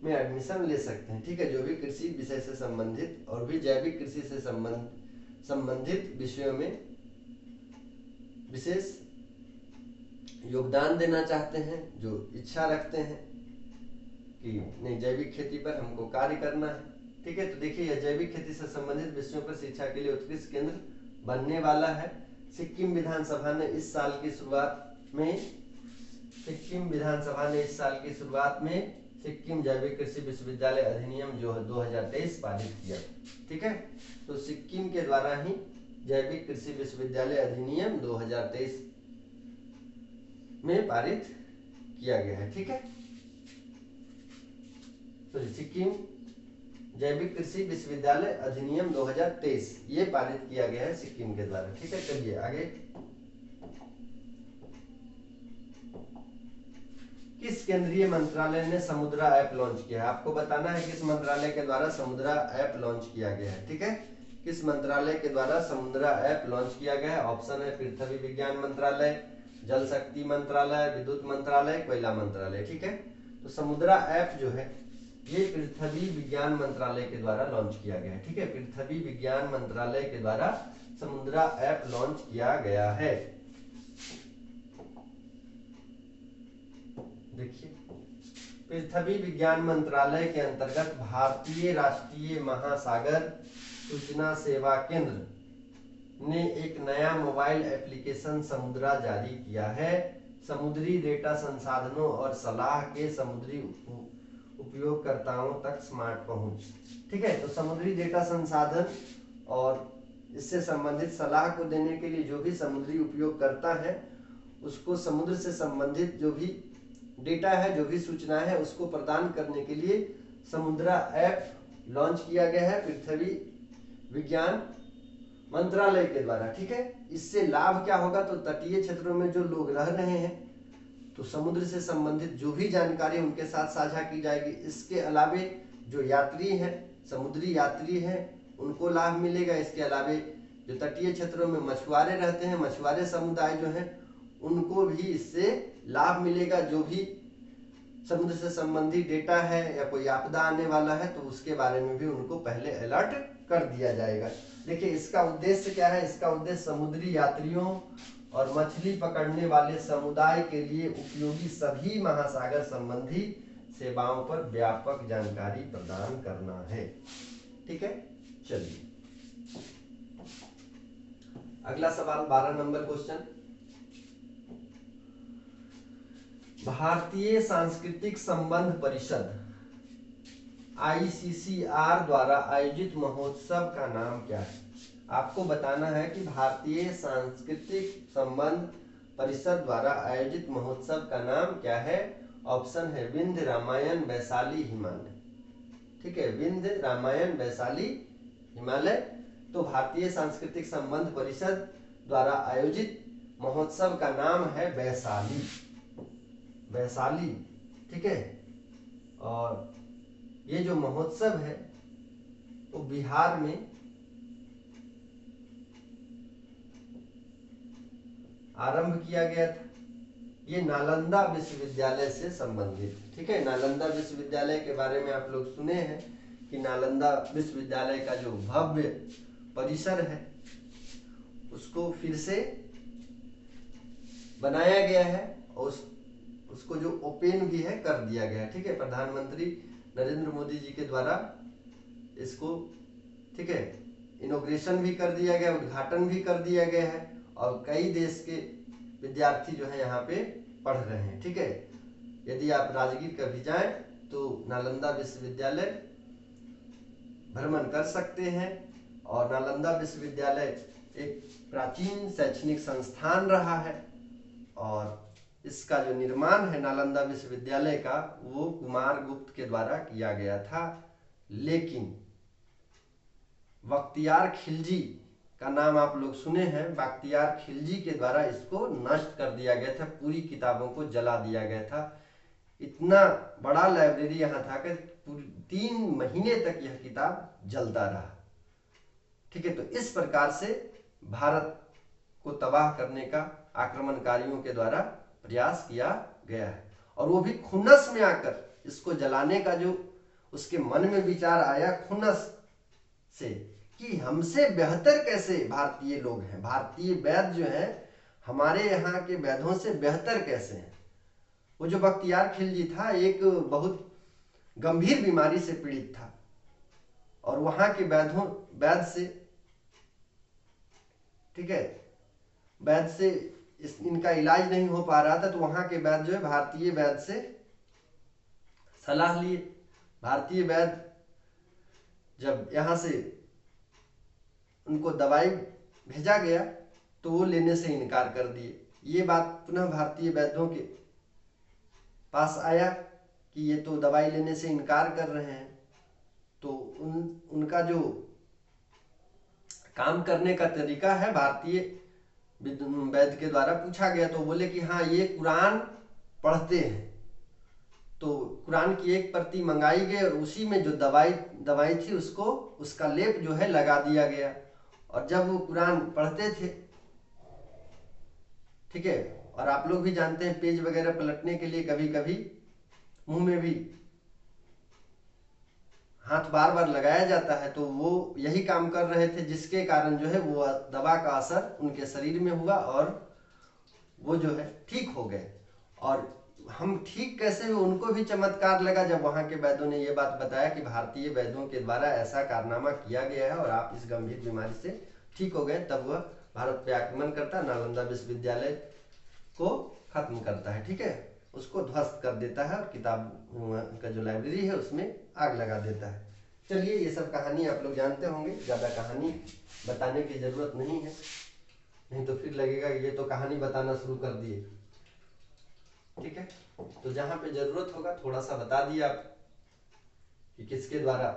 में एडमिशन ले सकते हैं। ठीक है, जो भी कृषि विषय से संबंधित और भी जैविक कृषि से संबंधित विषयों में विशेष योगदान देना चाहते हैं, जो इच्छा रखते हैं कि नहीं जैविक खेती पर हमको कार्य करना है। ठीक है, तो देखिए यह जैविक खेती से संबंधित विषयों पर शिक्षा के लिए उत्कृष्ट केंद्र बनने वाला है। सिक्किम विधानसभा ने इस साल की शुरुआत में सिक्किम जैविक कृषि विश्वविद्यालय अधिनियम जो 2023 पारित किया। ठीक है, तो सिक्किम के द्वारा ही जैविक कृषि विश्वविद्यालय अधिनियम 2023 में पारित किया गया है। ठीक है, तो सिक्किम जैविक कृषि विश्वविद्यालय अधिनियम 2023 ये पारित किया गया है सिक्किम के द्वारा। ठीक है, चलिए आगे। किस केंद्रीय मंत्रालय ने समुद्रा ऐप लॉन्च किया है? आपको बताना है किस मंत्रालय के द्वारा समुद्रा ऐप लॉन्च किया गया है। ठीक है, किस मंत्रालय के द्वारा समुद्रा ऐप लॉन्च किया गया है? ऑप्शन है पृथ्वी विज्ञान मंत्रालय, जल शक्ति मंत्रालय, विद्युत मंत्रालय, कोयला मंत्रालय। ठीक है, तो समुद्रा ऐप जो है ये पृथ्वी विज्ञान मंत्रालय के द्वारा लॉन्च किया गया है। ठीक है, पृथ्वी विज्ञान मंत्रालय के द्वारा समुद्रा ऐप लॉन्च किया गया है। देखिए, पृथ्वी विज्ञान मंत्रालय के अंतर्गत भारतीय राष्ट्रीय महासागर सूचना सेवा केंद्र ने एक नया मोबाइल एप्लीकेशन समुद्रा जारी किया है। समुद्री डेटा संसाधनों और सलाह के समुद्री उपयोगकर्ताओं तक स्मार्ट पहुंच। ठीक है, तो समुद्री डेटा संसाधन और इससे संबंधित सलाह को देने के लिए जो भी समुद्री उपयोगकर्ता है उसको समुद्र से संबंधित जो भी डेटा है, जो भी सूचना है उसको प्रदान करने के लिए समुद्रा ऐप लॉन्च किया गया है पृथ्वी विज्ञान मंत्रालय के द्वारा। ठीक है, इससे लाभ क्या होगा? तो तटीय क्षेत्रों में जो लोग रह रहे हैं तो समुद्र से संबंधित जो भी जानकारी उनके साथ साझा की जाएगी। इसके अलावे जो यात्री हैं, समुद्री यात्री हैं, उनको लाभ मिलेगा। इसके अलावे जो तटीय क्षेत्रों में मछुआरे रहते हैं, मछुआरे समुदाय जो हैं उनको भी इससे लाभ मिलेगा। जो भी समुद्र से संबंधित डेटा है या कोई आपदा आने वाला है तो उसके बारे में भी उनको पहले अलर्ट कर दिया जाएगा। देखिए इसका उद्देश्य क्या है, इसका उद्देश्य समुद्री यात्रियों और मछली पकड़ने वाले समुदाय के लिए उपयोगी सभी महासागर संबंधी सेवाओं पर व्यापक जानकारी प्रदान करना है। ठीक है, चलिए अगला सवाल 12 नंबर क्वेश्चन। भारतीय सांस्कृतिक संबंध परिषद ICCR द्वारा आयोजित महोत्सव का नाम क्या है? आपको बताना है कि भारतीय सांस्कृतिक संबंध परिषद द्वारा आयोजित महोत्सव का नाम क्या है। ऑप्शन है विंध्य, रामायण, वैशाली, हिमालय। ठीक है, विंध्य, रामायण, वैशाली, हिमालय। तो भारतीय सांस्कृतिक संबंध परिषद द्वारा आयोजित महोत्सव का नाम है वैशाली, वैशाली। ठीक है, और ये जो महोत्सव है वो बिहार में आरंभ किया गया था। ये नालंदा विश्वविद्यालय से संबंधित। ठीक है, नालंदा विश्वविद्यालय के बारे में आप लोग सुने हैं कि नालंदा विश्वविद्यालय का जो भव्य परिसर है उसको फिर से बनाया गया है और उसको जो ओपन भी है कर दिया गया है। ठीक है, प्रधानमंत्री नरेंद्र मोदी जी के द्वारा इसको, ठीक है, इनॉग्रेशन भी कर दिया गया, उद्घाटन भी कर दिया गया है और कई देश के विद्यार्थी जो है यहाँ पे पढ़ रहे हैं। ठीक है, यदि आप राजगीर कभी जाएं तो नालंदा विश्वविद्यालय भ्रमण कर सकते हैं। और नालंदा विश्वविद्यालय एक प्राचीन शैक्षणिक संस्थान रहा है और इसका जो निर्माण है नालंदा विश्वविद्यालय का वो कुमार गुप्त के द्वारा किया गया था, लेकिन बख्तियार खिलजी का नाम आप लोग सुने हैं, बख्तियार खिलजी के द्वारा इसको नष्ट कर दिया गया था, पूरी किताबों को जला दिया गया था। इतना बड़ा लाइब्रेरी यहाँ था कि 3 महीने तक यह किताब जलता रहा। ठीक है, तो इस प्रकार से भारत को तबाह करने का आक्रमणकारियों के द्वारा प्रयास किया गया है और वो भी खुन्नस में आकर इसको जलाने का जो उसके मन में विचार आया खुन्नस से कि हमसे बेहतर कैसे भारतीय लोग हैं, भारतीय वैद्य जो हैं हमारे यहाँ के वैद्यों से बेहतर कैसे हैं। वो जो बख्तियार खिलजी था एक बहुत गंभीर बीमारी से पीड़ित था और वहाँ के वैद्य से, ठीक है, वैद्य से इनका इलाज नहीं हो पा रहा था, तो वहाँ के वैद्य जो है भारतीय वैद्य से सलाह लिए। भारतीय वैद्य जब यहाँ से उनको दवाई भेजा गया तो वो लेने से इनकार कर दिए। ये बात पुनः भारतीय वैद्यों के पास आया कि ये तो दवाई लेने से इनकार कर रहे हैं। तो उनका जो काम करने का तरीका है भारतीय वैद्य के द्वारा पूछा गया तो बोले कि हाँ ये कुरान पढ़ते हैं। तो कुरान की एक प्रति मंगाई गई और उसी में जो दवाई थी उसको उसका लेप जो है लगा दिया गया और जब वो कुरान पढ़ते थे, ठीक है, और आप लोग भी जानते हैं पेज वगैरह पलटने के लिए कभी कभी मुंह में भी हाथ बार बार लगाया जाता है, तो वो यही काम कर रहे थे जिसके कारण जो है वो दवा का असर उनके शरीर में हुआ और वो जो है ठीक हो गए। और हम ठीक कैसे हुए उनको भी चमत्कार लगा जब वहां के वैद्यों ने ये बात बताया कि भारतीय वैद्यों के द्वारा ऐसा कारनामा किया गया है और आप इस गंभीर बीमारी से ठीक हो गए। तब वह भारत पे आक्रमण करता, नालंदा विश्वविद्यालय को खत्म करता है, ठीक है, उसको ध्वस्त कर देता है और किताब का जो लाइब्रेरी है उसमें आग लगा देता है। चलिए ये सब कहानी आप लोग जानते होंगे, ज़्यादा कहानी बताने की जरूरत नहीं है, नहीं तो फिर लगेगा ये तो कहानी बताना शुरू कर दिए। ठीक है, तो जहां पे जरूरत होगा थोड़ा सा बता दिया आप कि किसके द्वारा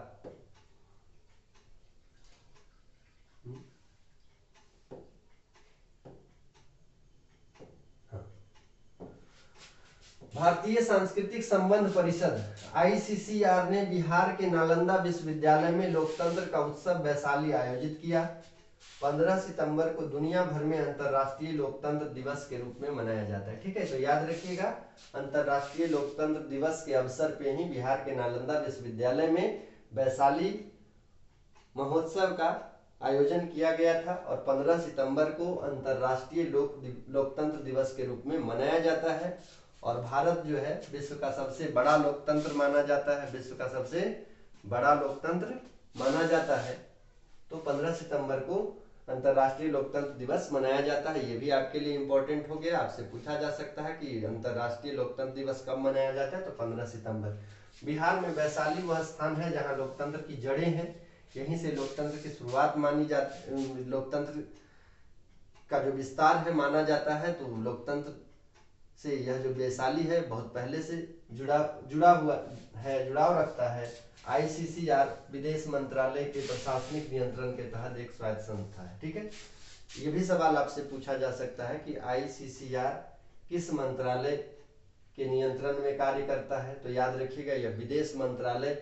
भारतीय सांस्कृतिक संबंध परिषद ICCR ने बिहार के नालंदा विश्वविद्यालय में लोकतंत्र का उत्सव वैशाली आयोजित किया। 15 सितंबर को दुनिया भर में अंतर्राष्ट्रीय लोकतंत्र दिवस के रूप में मनाया जाता है। ठीक है, तो याद रखिएगा अंतर्राष्ट्रीय लोकतंत्र दिवस के अवसर पे ही बिहार के नालंदा विश्वविद्यालय में वैशाली महोत्सव का आयोजन किया गया था और 15 सितंबर को अंतर्राष्ट्रीय लोकतंत्र दिवस के रूप में मनाया जाता है। और भारत जो है विश्व का सबसे बड़ा लोकतंत्र माना जाता है, विश्व का सबसे बड़ा लोकतंत्र माना जाता है। तो 15 सितंबर को अंतर्राष्ट्रीय लोकतंत्र दिवस मनाया जाता है। ये भी आपके लिए इम्पोर्टेंट हो गया, आपसे पूछा जा सकता है कि अंतर्राष्ट्रीय लोकतंत्र दिवस कब मनाया जाता है, तो 15 सितंबर। बिहार में वैशाली वह स्थान है जहां लोकतंत्र की जड़ें हैं, यहीं से लोकतंत्र की शुरुआत मानी जाती, लोकतंत्र का जो विस्तार है माना जाता है। तो लोकतंत्र से यह जो वैशाली है बहुत पहले से जुड़ाव रखता है। ICCR विदेश मंत्रालय के प्रशासनिक नियंत्रण के तहत एक स्वायत्त संस्था है। ठीक है, ये भी सवाल आपसे पूछा जा सकता है कि ICCR किस मंत्रालय के नियंत्रण में कार्य करता है, तो याद रखिएगा यह विदेश मंत्रालय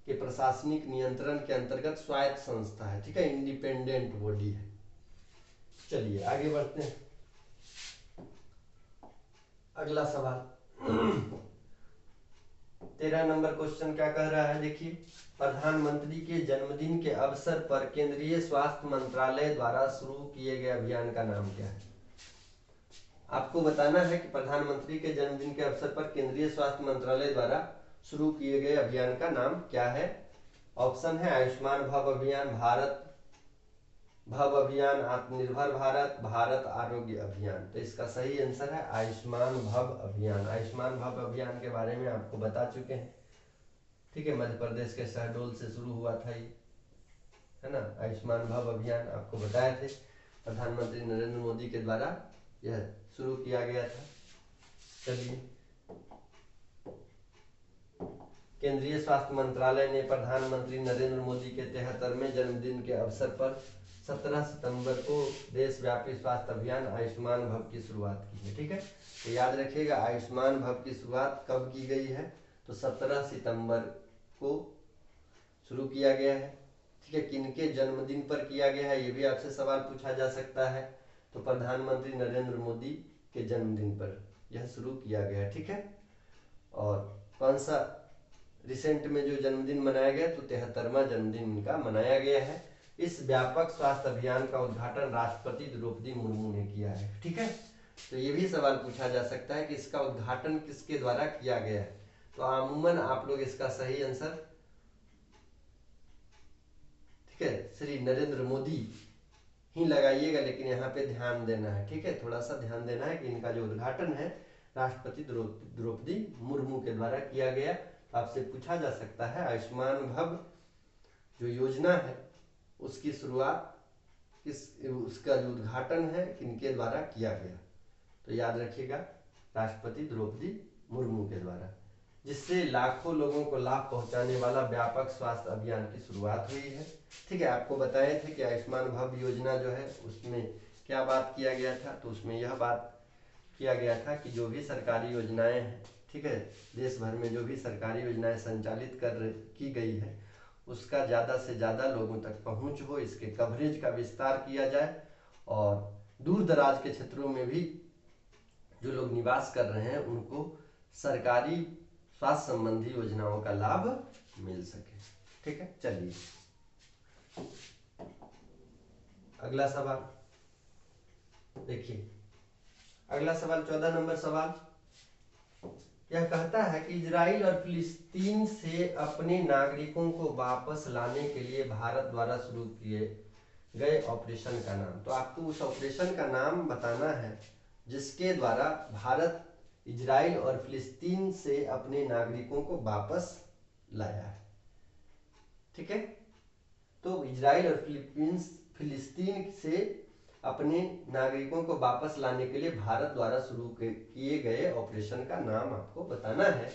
के प्रशासनिक नियंत्रण के अंतर्गत स्वायत्त संस्था है। ठीक है, इंडिपेंडेंट बॉडी है। चलिए आगे बढ़ते हैं। अगला सवाल 13 नंबर क्वेश्चन क्या कह रहा है, देखिए। प्रधानमंत्री के जन्मदिन के अवसर पर केंद्रीय स्वास्थ्य मंत्रालय द्वारा शुरू किए गए अभियान का नाम क्या है। आपको बताना है कि प्रधानमंत्री के जन्मदिन के अवसर पर केंद्रीय स्वास्थ्य मंत्रालय द्वारा शुरू किए गए अभियान का नाम क्या है। ऑप्शन है आयुष्मान भव अभियान, भारत भव अभियान, आत्मनिर्भर भारत, भारत आरोग्य अभियान। तो इसका सही आंसर है आयुष्मान भव अभियान। आयुष्मान भव अभियान के बारे में आपको बता चुके हैं। ठीक है, मध्य प्रदेश के शहडोल से शुरू हुआ था ये, है ना। आयुष्मान भव अभियान आपको बताए थे, प्रधानमंत्री नरेंद्र मोदी के द्वारा यह शुरू किया गया था। चलिए, केंद्रीय स्वास्थ्य मंत्रालय ने प्रधानमंत्री नरेंद्र मोदी के 73वें जन्मदिन के अवसर पर 17 सितंबर को देशव्यापी स्वास्थ्य अभियान आयुष्मान भव की शुरुआत की है। ठीक है, तो याद रखिएगा आयुष्मान भव की शुरुआत कब की गई है, तो 17 सितंबर को शुरू किया गया है। ठीक है, किनके जन्मदिन पर किया गया है ये भी आपसे सवाल पूछा जा सकता है, तो प्रधानमंत्री नरेंद्र मोदी के जन्मदिन पर यह शुरू किया गया है। ठीक है, और कौन सा रिसेंट में जो जन्मदिन मनाया गया, तो 73वां जन्मदिन इनका मनाया गया है। इस व्यापक स्वास्थ्य अभियान का उद्घाटन राष्ट्रपति द्रौपदी मुर्मू ने किया है। ठीक है, तो ये भी सवाल पूछा जा सकता है कि इसका उद्घाटन किसके द्वारा किया गया है, तो अमूमन आप लोग इसका सही आंसर, ठीक है, श्री नरेंद्र मोदी ही लगाइएगा, लेकिन यहाँ पे ध्यान देना है। ठीक है, थोड़ा सा ध्यान देना है कि इनका जो उद्घाटन है राष्ट्रपति द्रौपदी मुर्मू के द्वारा किया गया। आपसे पूछा जा सकता है आयुष्मान भव जो योजना है उसकी शुरुआत उसका जो उद्घाटन है किनके द्वारा किया गया, तो याद रखिएगा राष्ट्रपति द्रौपदी मुर्मू के द्वारा, जिससे लाखों लोगों को लाभ पहुंचाने वाला व्यापक स्वास्थ्य अभियान की शुरुआत हुई है। ठीक है, आपको बताए थे कि आयुष्मान भव योजना जो है उसमें क्या बात किया गया था, तो उसमें यह बात किया गया था कि जो भी सरकारी योजनाएं हैं, ठीक है, देश भर में जो भी सरकारी योजनाएं संचालित की गई है उसका ज़्यादा से ज़्यादा लोगों तक पहुंच हो, इसके कवरेज का विस्तार किया जाए और दूर दराज के क्षेत्रों में भी जो लोग निवास कर रहे हैं उनको सरकारी स्वास्थ्य संबंधी योजनाओं का लाभ मिल सके। ठीक है, चलिए अगला सवाल देखिए। अगला सवाल 14 नंबर सवाल यह कहता है कि इजराइल और फिलिस्तीन से अपने नागरिकों को वापस लाने के लिए भारत द्वारा शुरू किए गए ऑपरेशन का नाम, तो आपको उस ऑपरेशन का नाम बताना है जिसके द्वारा भारत इजराइल और फिलिस्तीन से अपने नागरिकों को वापस लाया है। ठीक है, तो इजराइल और फिलिस्तीन से अपने नागरिकों को वापस लाने के लिए भारत द्वारा शुरू किए गए ऑपरेशन का नाम आपको बताना है।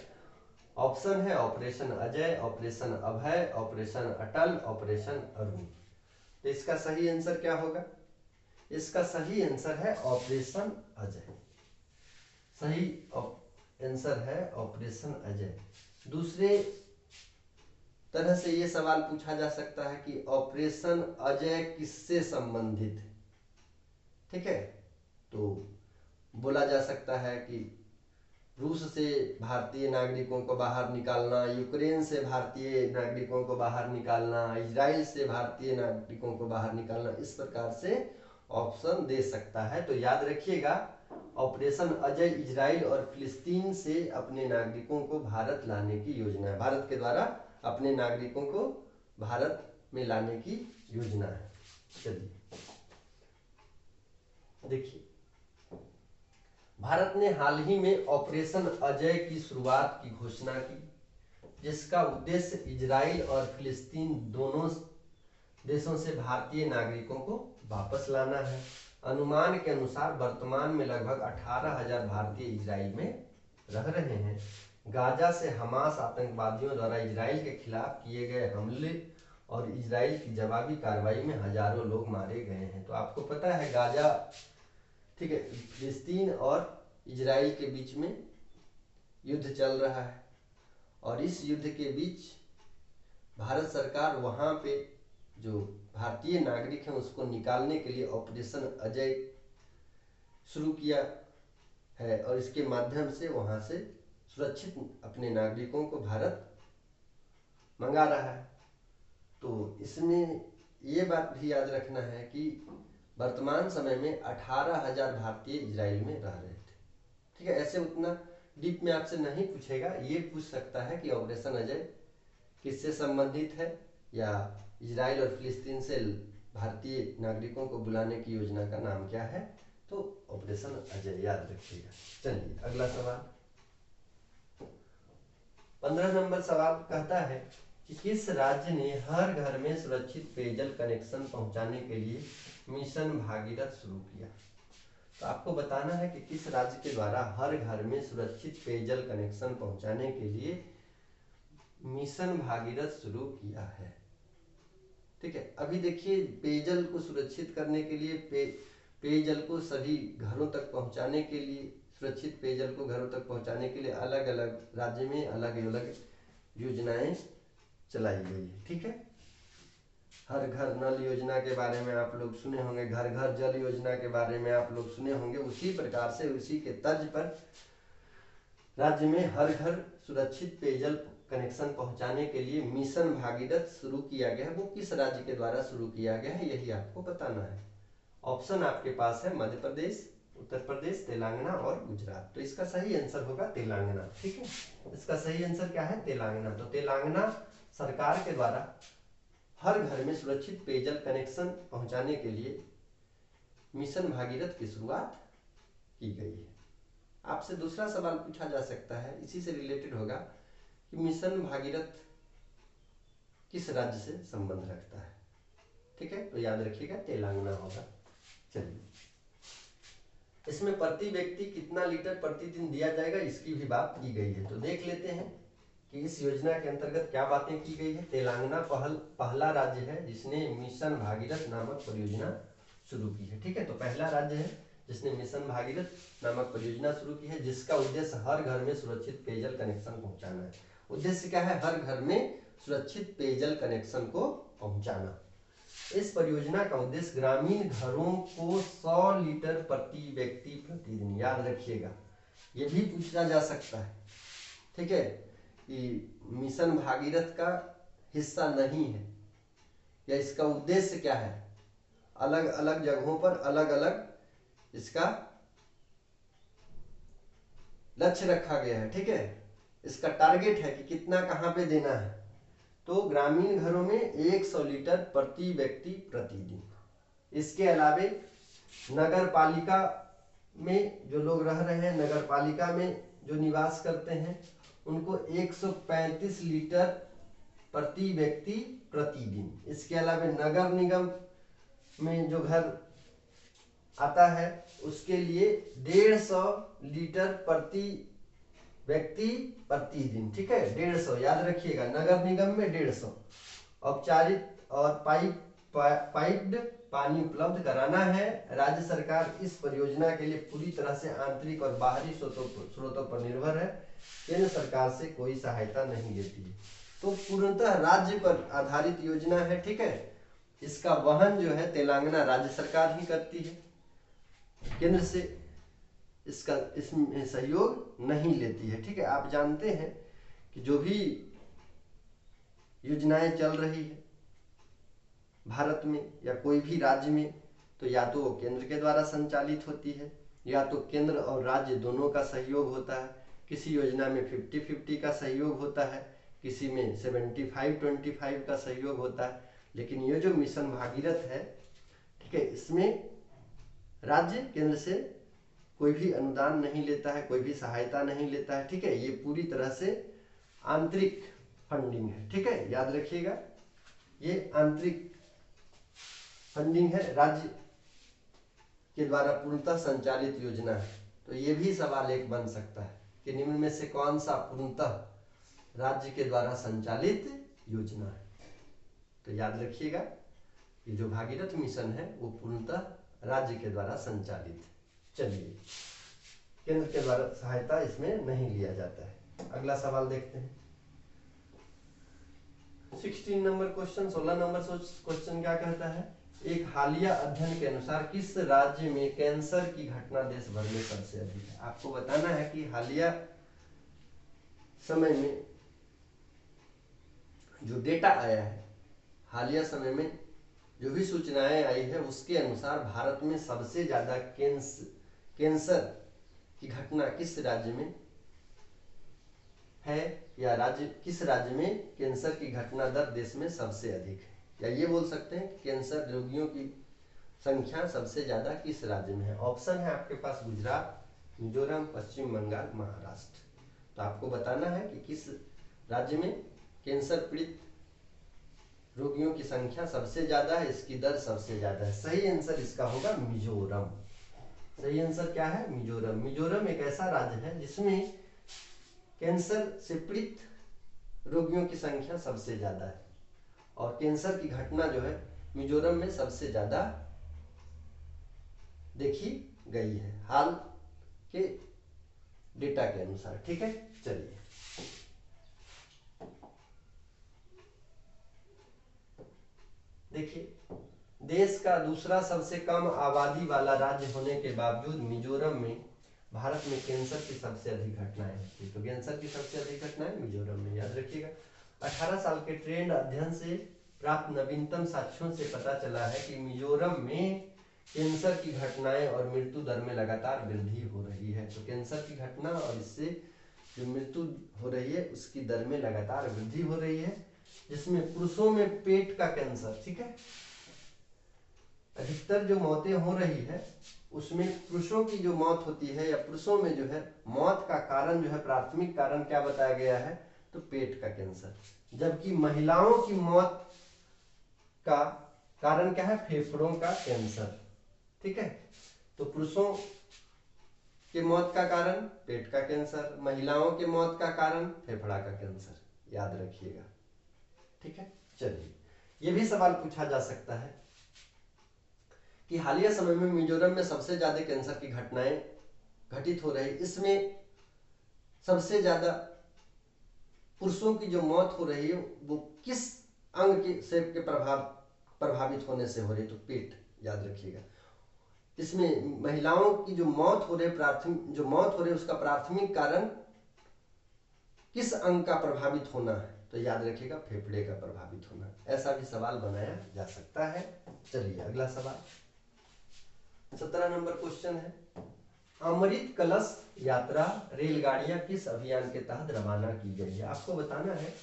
ऑप्शन है ऑपरेशन अजय, ऑपरेशन अभय, ऑपरेशन अटल, ऑपरेशन अरुण। तो इसका सही आंसर क्या होगा, इसका सही आंसर है ऑपरेशन अजय। सही आंसर है ऑपरेशन अजय। दूसरे तरह से ये सवाल पूछा जा सकता है कि ऑपरेशन अजय किससे संबंधित है। ठीक है, तो बोला जा सकता है कि रूस से भारतीय नागरिकों को बाहर निकालना, यूक्रेन से भारतीय नागरिकों को बाहर निकालना, इजराइल से भारतीय नागरिकों को बाहर निकालना, इस प्रकार से ऑप्शन दे सकता है। तो याद रखिएगा, ऑपरेशन अजय इजराइल और फिलिस्तीन से अपने नागरिकों को भारत लाने की योजना है, भारत के द्वारा अपने नागरिकों को भारत में लाने की योजना है। चलिए देखिए, भारत ने हाल ही में ऑपरेशन अजय की शुरुआत की घोषणा की, जिसका उद्देश्य इजराइल और फिलिस्तीन दोनों देशों से भारतीय नागरिकों को वापस लाना है। अनुमान के अनुसार वर्तमान में लगभग 18,000 भारतीय इजराइल में रह रहे हैं। गाजा से हमास आतंकवादियों द्वारा इजराइल के खिलाफ किए गए हमले और इजराइल की जवाबी कार्रवाई में हजारों लोग मारे गए हैं। तो आपको पता है गाजा, ठीक है, फिलिस्तीन और इजराइल के बीच में युद्ध चल रहा है और इस युद्ध के बीच भारत सरकार वहां पे जो भारतीय नागरिक हैं उसको निकालने के लिए ऑपरेशन अजय शुरू किया है और इसके माध्यम से वहां से सुरक्षित अपने नागरिकों को भारत मंगा रहा है। तो इसमें ये बात भी याद रखना है कि वर्तमान समय में 18,000 भारतीय इजराइल में रह रहे थे, ठीक है। ऐसे उतना डीप में आपसे नहीं पूछेगा, ये पूछ सकता है कि ऑपरेशन अजय किससे संबंधित है या इजराइल और फिलिस्तीन से भारतीय नागरिकों को बुलाने की योजना का नाम क्या है। तो ऑपरेशन अजय याद रखिएगा। चलिए अगला सवाल, 15 नंबर सवाल कहता है कि किस राज्य ने हर घर में सुरक्षित पेयजल कनेक्शन पहुंचाने के लिए मिशन भागीरथ शुरू किया। तो आपको बताना है कि किस राज्य के द्वारा हर घर में सुरक्षित पेयजल कनेक्शन पहुंचाने के लिए मिशन भागीरथ शुरू किया है, ठीक है। अभी देखिए, पेयजल को सुरक्षित करने के लिए, पेयजल को सभी घरों तक पहुंचाने के लिए, सुरक्षित पेयजल को घरों तक पहुंचाने के लिए अलग अलग राज्य में अलग अलग योजनाएं चलाई गई है, ठीक है। हर घर नल योजना के बारे में आप लोग सुने होंगे, घर घर जल योजना के बारे में आप लोग सुने होंगे। उसी प्रकार से, उसी के तर्ज पर राज्य में हर घर सुरक्षित पेयजल कनेक्शन पहुंचाने के लिए मिशन भागीरथ शुरू किया गया है। वो किस राज्य के द्वारा शुरू किया गया है, यही आपको बताना है। ऑप्शन आपके पास है मध्य प्रदेश, उत्तर प्रदेश, तेलंगाना और गुजरात। तो इसका सही आंसर होगा तेलंगाना, ठीक है। इसका सही आंसर क्या है, तेलंगाना। तो तेलंगाना सरकार के द्वारा हर घर में सुरक्षित पेयजल कनेक्शन पहुंचाने के लिए मिशन भागीरथ की शुरुआत की गई है। आपसे दूसरा सवाल पूछा जा सकता है, इसी से रिलेटेड होगा, कि मिशन भागीरथ किस राज्य से संबंध रखता है, ठीक है। तो याद रखिएगा तेलंगाना होगा। चलिए, इसमें प्रति व्यक्ति कितना लीटर प्रतिदिन दिया जाएगा, इसकी भी बात की गई है। तो देख लेते हैं कि इस योजना के अंतर्गत क्या बातें की गई है। तेलंगाना पहला राज्य है जिसने मिशन भागीरथ नामक परियोजना शुरू की है, ठीक है। तो पहला राज्य है जिसने मिशन भागीरथ नामक परियोजना शुरू की है, जिसका उद्देश्य हर घर में सुरक्षित पेयजल कनेक्शन पहुंचाना है। उद्देश्य क्या है, हर घर में सुरक्षित पेयजल कनेक्शन को पहुंचाना। इस परियोजना का उद्देश्य ग्रामीण घरों को 100 लीटर प्रति व्यक्ति प्रतिदिन, याद रखिएगा, ये भी पूछा जा सकता है, ठीक है, कि मिशन भागीरथ का हिस्सा नहीं है या इसका उद्देश्य क्या है। अलग अलग जगहों पर अलग अलग इसका लक्ष्य रखा गया है, ठीक है। इसका टारगेट है कि कितना कहां पे देना है। तो ग्रामीण घरों में 100 लीटर प्रति व्यक्ति प्रतिदिन। इसके अलावे नगर पालिका में जो लोग रह रहे हैं, नगर पालिका में जो निवास करते हैं, उनको 135 लीटर प्रति व्यक्ति प्रतिदिन। इसके अलावा नगर निगम में जो घर आता है उसके लिए 150 लीटर प्रति व्यक्ति प्रतिदिन, ठीक है, 150, याद रखिएगा। नगर निगम में 150। औपचारिक और पाइप्ड पानी उपलब्ध कराना है। राज्य सरकार इस परियोजना के लिए पूरी तरह से आंतरिक और बाहरी स्रोतों पर निर्भर है, केंद्र सरकार से कोई सहायता नहीं लेती है। तो पूर्णतः राज्य पर आधारित योजना है, ठीक है। इसका वहन जो है तेलंगाना राज्य सरकार ही करती है, केंद्र से इसमें सहयोग नहीं लेती है। ठीक है, आप जानते हैं कि जो भी योजनाएं चल रही है भारत में या कोई भी राज्य में, तो या तो वो केंद्र के द्वारा संचालित होती है या तो केंद्र और राज्य दोनों का सहयोग होता है। किसी योजना में 50-50 का सहयोग होता है, किसी में 75-25 का सहयोग होता है। लेकिन ये जो मिशन भागीरथ है, ठीक है, इसमें राज्य केंद्र से कोई भी अनुदान नहीं लेता है, कोई भी सहायता नहीं लेता है। ठीक है, ये पूरी तरह से आंतरिक फंडिंग है। ठीक है, याद रखिएगा, ये आंतरिक फंडिंग है, राज्य के द्वारा पूर्णतः संचालित योजना है। तो ये भी सवाल एक बन सकता है कि निम्न में से कौन सा पूर्णतः राज्य के द्वारा संचालित योजना है। तो याद रखिएगा, ये जो भागीरथ मिशन है वो पूर्णतः राज्य के द्वारा संचालित है। चलिए, केंद्र के द्वारा सहायता इसमें नहीं लिया जाता है। अगला सवाल देखते हैं। 16 नंबर क्वेश्चन, 16 नंबर क्वेश्चन क्या कहता है? एक हालिया अध्ययन के अनुसार किस राज्य में कैंसर की घटना देश भर में सबसे अधिक है? आपको बताना है कि हालिया समय में जो डेटा आया है, हालिया समय में जो भी सूचनाएं आई है, उसके अनुसार भारत में सबसे ज्यादा कैंसर की घटना किस राज्य में है, या किस राज्य में कैंसर की घटना दर देश में सबसे अधिक है, या ये बोल सकते हैं कि कैंसर रोगियों की संख्या सबसे ज्यादा किस राज्य में है। ऑप्शन है आपके पास गुजरात, मिजोरम, पश्चिम बंगाल, महाराष्ट्र। तो आपको बताना है कि किस राज्य में कैंसर पीड़ित रोगियों की संख्या सबसे ज्यादा है, इसकी दर सबसे ज्यादा है। सही आंसर इसका होगा मिजोरम। सही आंसर क्या है? मिजोरम। मिजोरम एक ऐसा राज्य है जिसमें कैंसर से पीड़ित रोगियों की संख्या सबसे ज्यादा है और कैंसर की घटना जो है मिजोरम में सबसे ज्यादा देखी गई है हाल के डेटा के अनुसार। ठीक है, चलिए देखिए, देश का दूसरा सबसे कम आबादी वाला राज्य होने के बावजूद मिजोरम में भारत में कैंसर की सबसे अधिक घटनाएं होती है। तो कैंसर की सबसे अधिक घटनाएं मिजोरम में, याद रखिएगा। 18 साल के ट्रेंड अध्ययन से प्राप्त नवीनतम साक्ष्यों से पता चला है कि मिजोरम में कैंसर की घटनाएं और मृत्यु दर में लगातार वृद्धि हो रही है। तो कैंसर की घटना और इससे जो मृत्यु हो रही है उसकी दर में लगातार वृद्धि हो रही है, जिसमें पुरुषों में पेट का कैंसर, ठीक है, अधिकतर जो मौतें हो रही है उसमें पुरुषों की जो मौत होती है या पुरुषों में जो है मौत का कारण जो है, प्राथमिक कारण क्या बताया गया है? तो पेट का कैंसर। जबकि महिलाओं की मौत का कारण क्या है? फेफड़ों का कैंसर। ठीक है, तो पुरुषों के मौत का कारण पेट का कैंसर, महिलाओं के मौत का कारण फेफड़ा का कैंसर, याद रखिएगा। ठीक है, चलिए, ये भी सवाल पूछा जा सकता है कि हालिया समय में मिजोरम में सबसे ज्यादा कैंसर की घटनाएं घटित हो रही, इसमें सबसे ज्यादा पुरुषों की जो मौत हो रही है वो किस अंग के प्रभावित होने से हो रही है? तो पेट, याद रखिएगा। इसमें महिलाओं की जो मौत हो रही है उसका प्राथमिक कारण किस अंग का प्रभावित होना है? तो याद रखिएगा फेफड़े का प्रभावित होना। ऐसा भी सवाल बनाया जा सकता है। चलिए अगला सवाल, 17 नंबर क्वेश्चन है, अमृत कलश यात्रा रेलगाड़ियां किस अभियान के तहत रवाना की गई है? आपको बताना है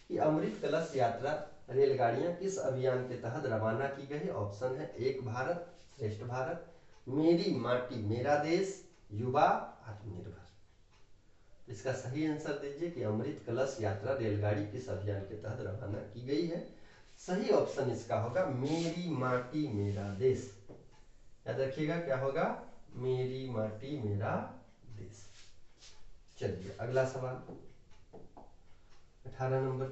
कि अमृत कलश यात्रा रेलगाड़ियां किस अभियान के तहत रवाना की गई है। ऑप्शन है एक भारत श्रेष्ठ भारत, मेरी माटी मेरा देश, युवा आत्मनिर्भर। इसका सही आंसर दीजिए कि अमृत कलश यात्रा रेलगाड़ी किस अभियान के तहत रवाना की गई है। सही ऑप्शन इसका होगा मेरी माटी मेरा देश। याद रखिएगा क्या होगा? मेरी माटी मेरा देश। चलिए अगला सवाल, 18 नंबर।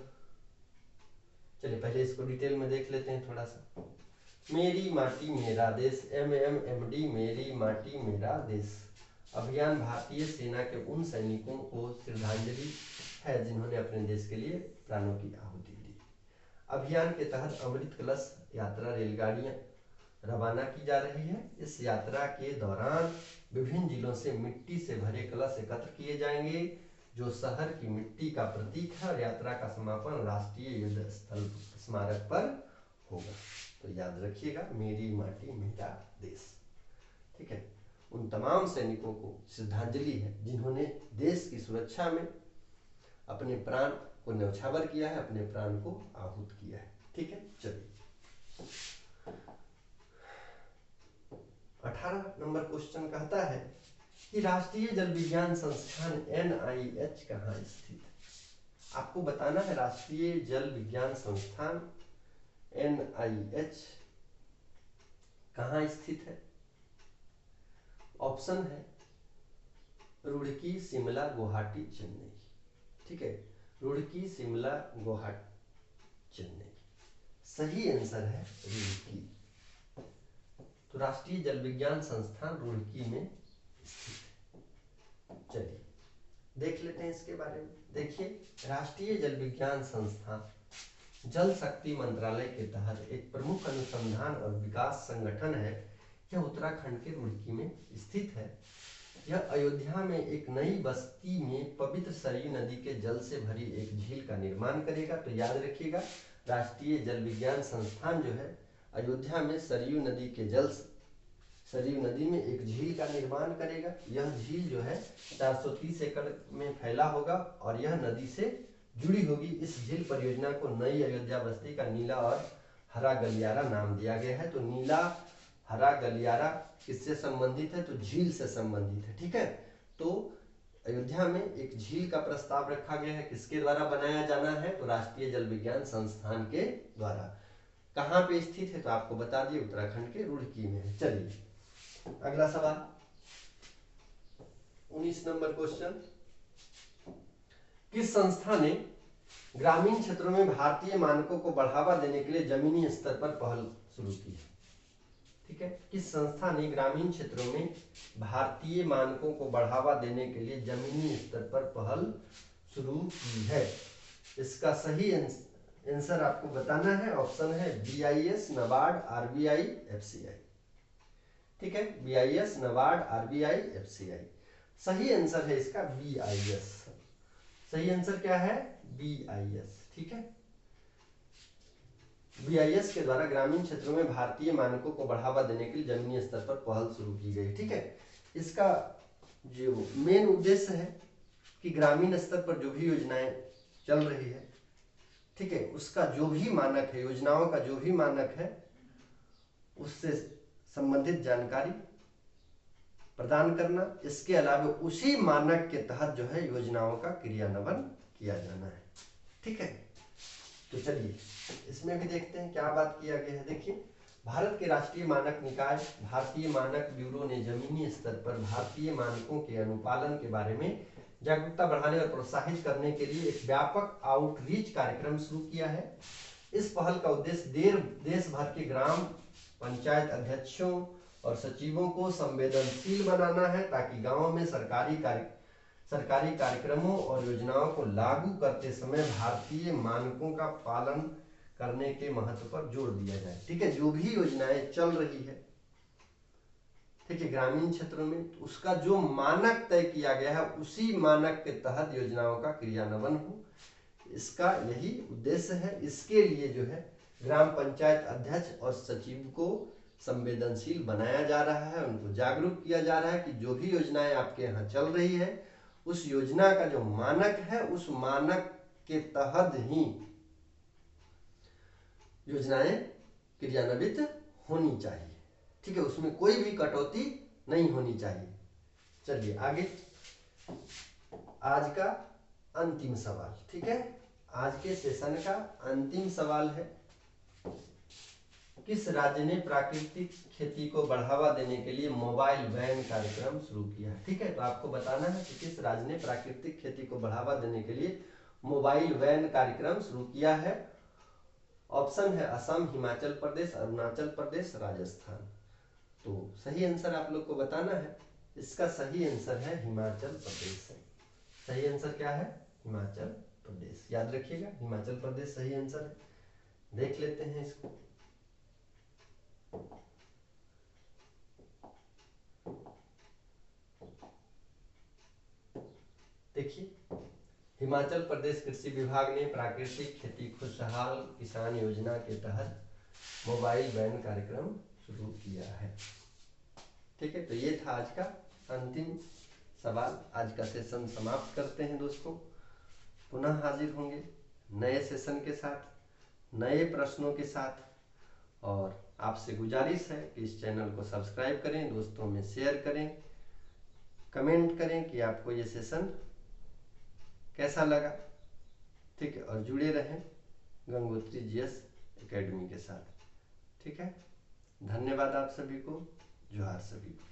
चलिए पहले इसको डिटेल में देख लेते हैं थोड़ा सा। मेरी माटी मेरा देश, MMMD, मेरी माटी मेरा देश अभियान भारतीय सेना के उन सैनिकों को श्रद्धांजलि है जिन्होंने अपने देश के लिए प्राणों की आहुति दी। अभियान के तहत अमृत कलश यात्रा रेलगाड़ियां रवाना की जा रही है। इस यात्रा के दौरान विभिन्न जिलों से मिट्टी से भरे कलश एकत्र किए जाएंगे जो शहर की मिट्टी का प्रतीक है, और यात्रा का समापन राष्ट्रीय युद्ध स्थल स्मारक पर होगा। तो याद रखिएगा, मेरी माटी मेरा देश। ठीक है, उन तमाम सैनिकों को श्रद्धांजलि है जिन्होंने देश की सुरक्षा में अपने प्राण को न्यौछावर किया है, अपने प्राण को आहूत किया है। ठीक है, चलिए 18 नंबर क्वेश्चन कहता है कि राष्ट्रीय जल विज्ञान संस्थान NIH कहाँ स्थित है। आपको बताना है राष्ट्रीय जल विज्ञान संस्थान NIH कहाँ स्थित है। ऑप्शन है रुड़की, शिमला, गुवाहाटी, चेन्नई। ठीक है, रुड़की, शिमला, गुवाहाटी, चेन्नई। सही आंसर है रुड़की। तो राष्ट्रीय जल विज्ञान संस्थान रुड़की में स्थित है। चलिए देख लेते हैं इसके बारे में। देखिए, राष्ट्रीय जल विज्ञान संस्थान जल शक्ति मंत्रालय के तहत एक प्रमुख अनुसंधान और विकास संगठन है। यह उत्तराखंड के रुड़की में स्थित है। यह अयोध्या में एक नई बस्ती में पवित्र सरयू नदी के जल से भरी एक झील का निर्माण करेगा। तो याद रखिएगा, राष्ट्रीय जल विज्ञान संस्थान जो है अयोध्या में सरयू नदी में एक झील का निर्माण करेगा। यह झील जो है 430 एकड़ में फैला होगा और यह नदी से जुड़ी होगी। इस झील परियोजना को नई अयोध्या बस्ती का नीला और हरा गलियारा नाम दिया गया है। तो नीला, हरा, गलियारा किससे संबंधित है? तो झील से संबंधित है। ठीक है, तो अयोध्या में एक झील का प्रस्ताव रखा गया है। किसके द्वारा बनाया जाना है? तो राष्ट्रीय जल विज्ञान संस्थान के द्वारा। कहाँ पे स्थित है? तो आपको बता दिए, उत्तराखंड के रुड़की में है। चलिए अगला सवाल, 19 नंबर क्वेश्चन। किस संस्था ने ग्रामीण क्षेत्रों में भारतीय मानकों को बढ़ावा देने के लिए जमीनी स्तर पर पहल शुरू की है? ठीक है, किस संस्था ने ग्रामीण क्षेत्रों में भारतीय मानकों को बढ़ावा देने के लिए जमीनी स्तर पर पहल शुरू की है? इसका सही आंसर आपको बताना है। ऑप्शन है BIS, नाबार्ड, RBI, FCI। ठीक है, BIS, नाबार्ड, RBI, FCI। सही आंसर है इसका BIS। सही आंसर क्या है? BIS। ठीक है, BIS के द्वारा ग्रामीण क्षेत्रों में भारतीय मानकों को बढ़ावा देने के लिए जमीनी स्तर पर पहल शुरू की गई। ठीक है, इसका जो मेन उद्देश्य है कि ग्रामीण स्तर पर जो भी योजनाएं चल रही है, ठीक है, उसका जो भी मानक है, योजनाओं का जो भी मानक है, उससे संबंधित जानकारी प्रदान करना। इसके अलावा उसी मानक के तहत जो है योजनाओं का क्रियान्वयन किया जाना है। ठीक है, तो चलिए इसमें भी देखते हैं क्या बात किया गया है। देखिए, भारत के राष्ट्रीय मानक निकाय भारतीय मानक ब्यूरो ने जमीनी स्तर पर भारतीय मानकों के अनुपालन के बारे में जागरूकता बढ़ाने और प्रोत्साहित करने के लिए एक व्यापक आउटरीच कार्यक्रम शुरू किया है। इस पहल का उद्देश्य देश भर के ग्राम पंचायत अध्यक्षों और सचिवों को संवेदनशील बनाना है, ताकि गांवों में सरकारी कार्यक्रमों और योजनाओं को लागू करते समय भारतीय मानकों का पालन करने के महत्व पर जोर दिया जाए। ठीक है, जो भी योजनाएं चल रही है, ठीक है, ग्रामीण क्षेत्रों में, तो उसका जो मानक तय किया गया है उसी मानक के तहत योजनाओं का क्रियान्वयन हो, इसका यही उद्देश्य है। इसके लिए जो है ग्राम पंचायत अध्यक्ष और सचिव को संवेदनशील बनाया जा रहा है, उनको जागरूक किया जा रहा है कि जो भी योजनाएं आपके यहाँ चल रही है उस योजना का जो मानक है उस मानक के तहत ही योजनाएं क्रियान्वित होनी चाहिए। ठीक है, उसमें कोई भी कटौती नहीं होनी चाहिए। चलिए आगे, आज का अंतिम सवाल। ठीक है, आज के सेशन का अंतिम सवाल है, किस राज्य ने प्राकृतिक खेती को बढ़ावा देने के लिए मोबाइल वैन कार्यक्रम शुरू किया? ठीक है, तो आपको बताना है कि किस राज्य ने प्राकृतिक खेती को बढ़ावा देने के लिए मोबाइल वैन कार्यक्रम शुरू किया है। ऑप्शन है असम, हिमाचल प्रदेश, अरुणाचल प्रदेश, राजस्थान। तो सही आंसर आप लोग को बताना है। इसका सही आंसर है हिमाचल प्रदेश। सही आंसर क्या है? हिमाचल प्रदेश। याद रखिएगा, हिमाचल प्रदेश सही आंसर है। देख लेते हैं इसको। देखिए, हिमाचल प्रदेश कृषि विभाग ने प्राकृतिक खेती खुशहाल किसान योजना के तहत मोबाइल वैन कार्यक्रम शुरू किया है। ठीक है, तो ये था आज का अंतिम सवाल। आज का सेशन समाप्त करते हैं दोस्तों। पुनः हाजिर होंगे नए सेशन के साथ, नए प्रश्नों के साथ। और आपसे गुजारिश है कि इस चैनल को सब्सक्राइब करें, दोस्तों में शेयर करें, कमेंट करें कि आपको ये सेशन कैसा लगा। ठीक है, और जुड़े रहें गंगोत्री जीएस एकेडमी के साथ। ठीक है, धन्यवाद आप सभी को। जोहार सभी को।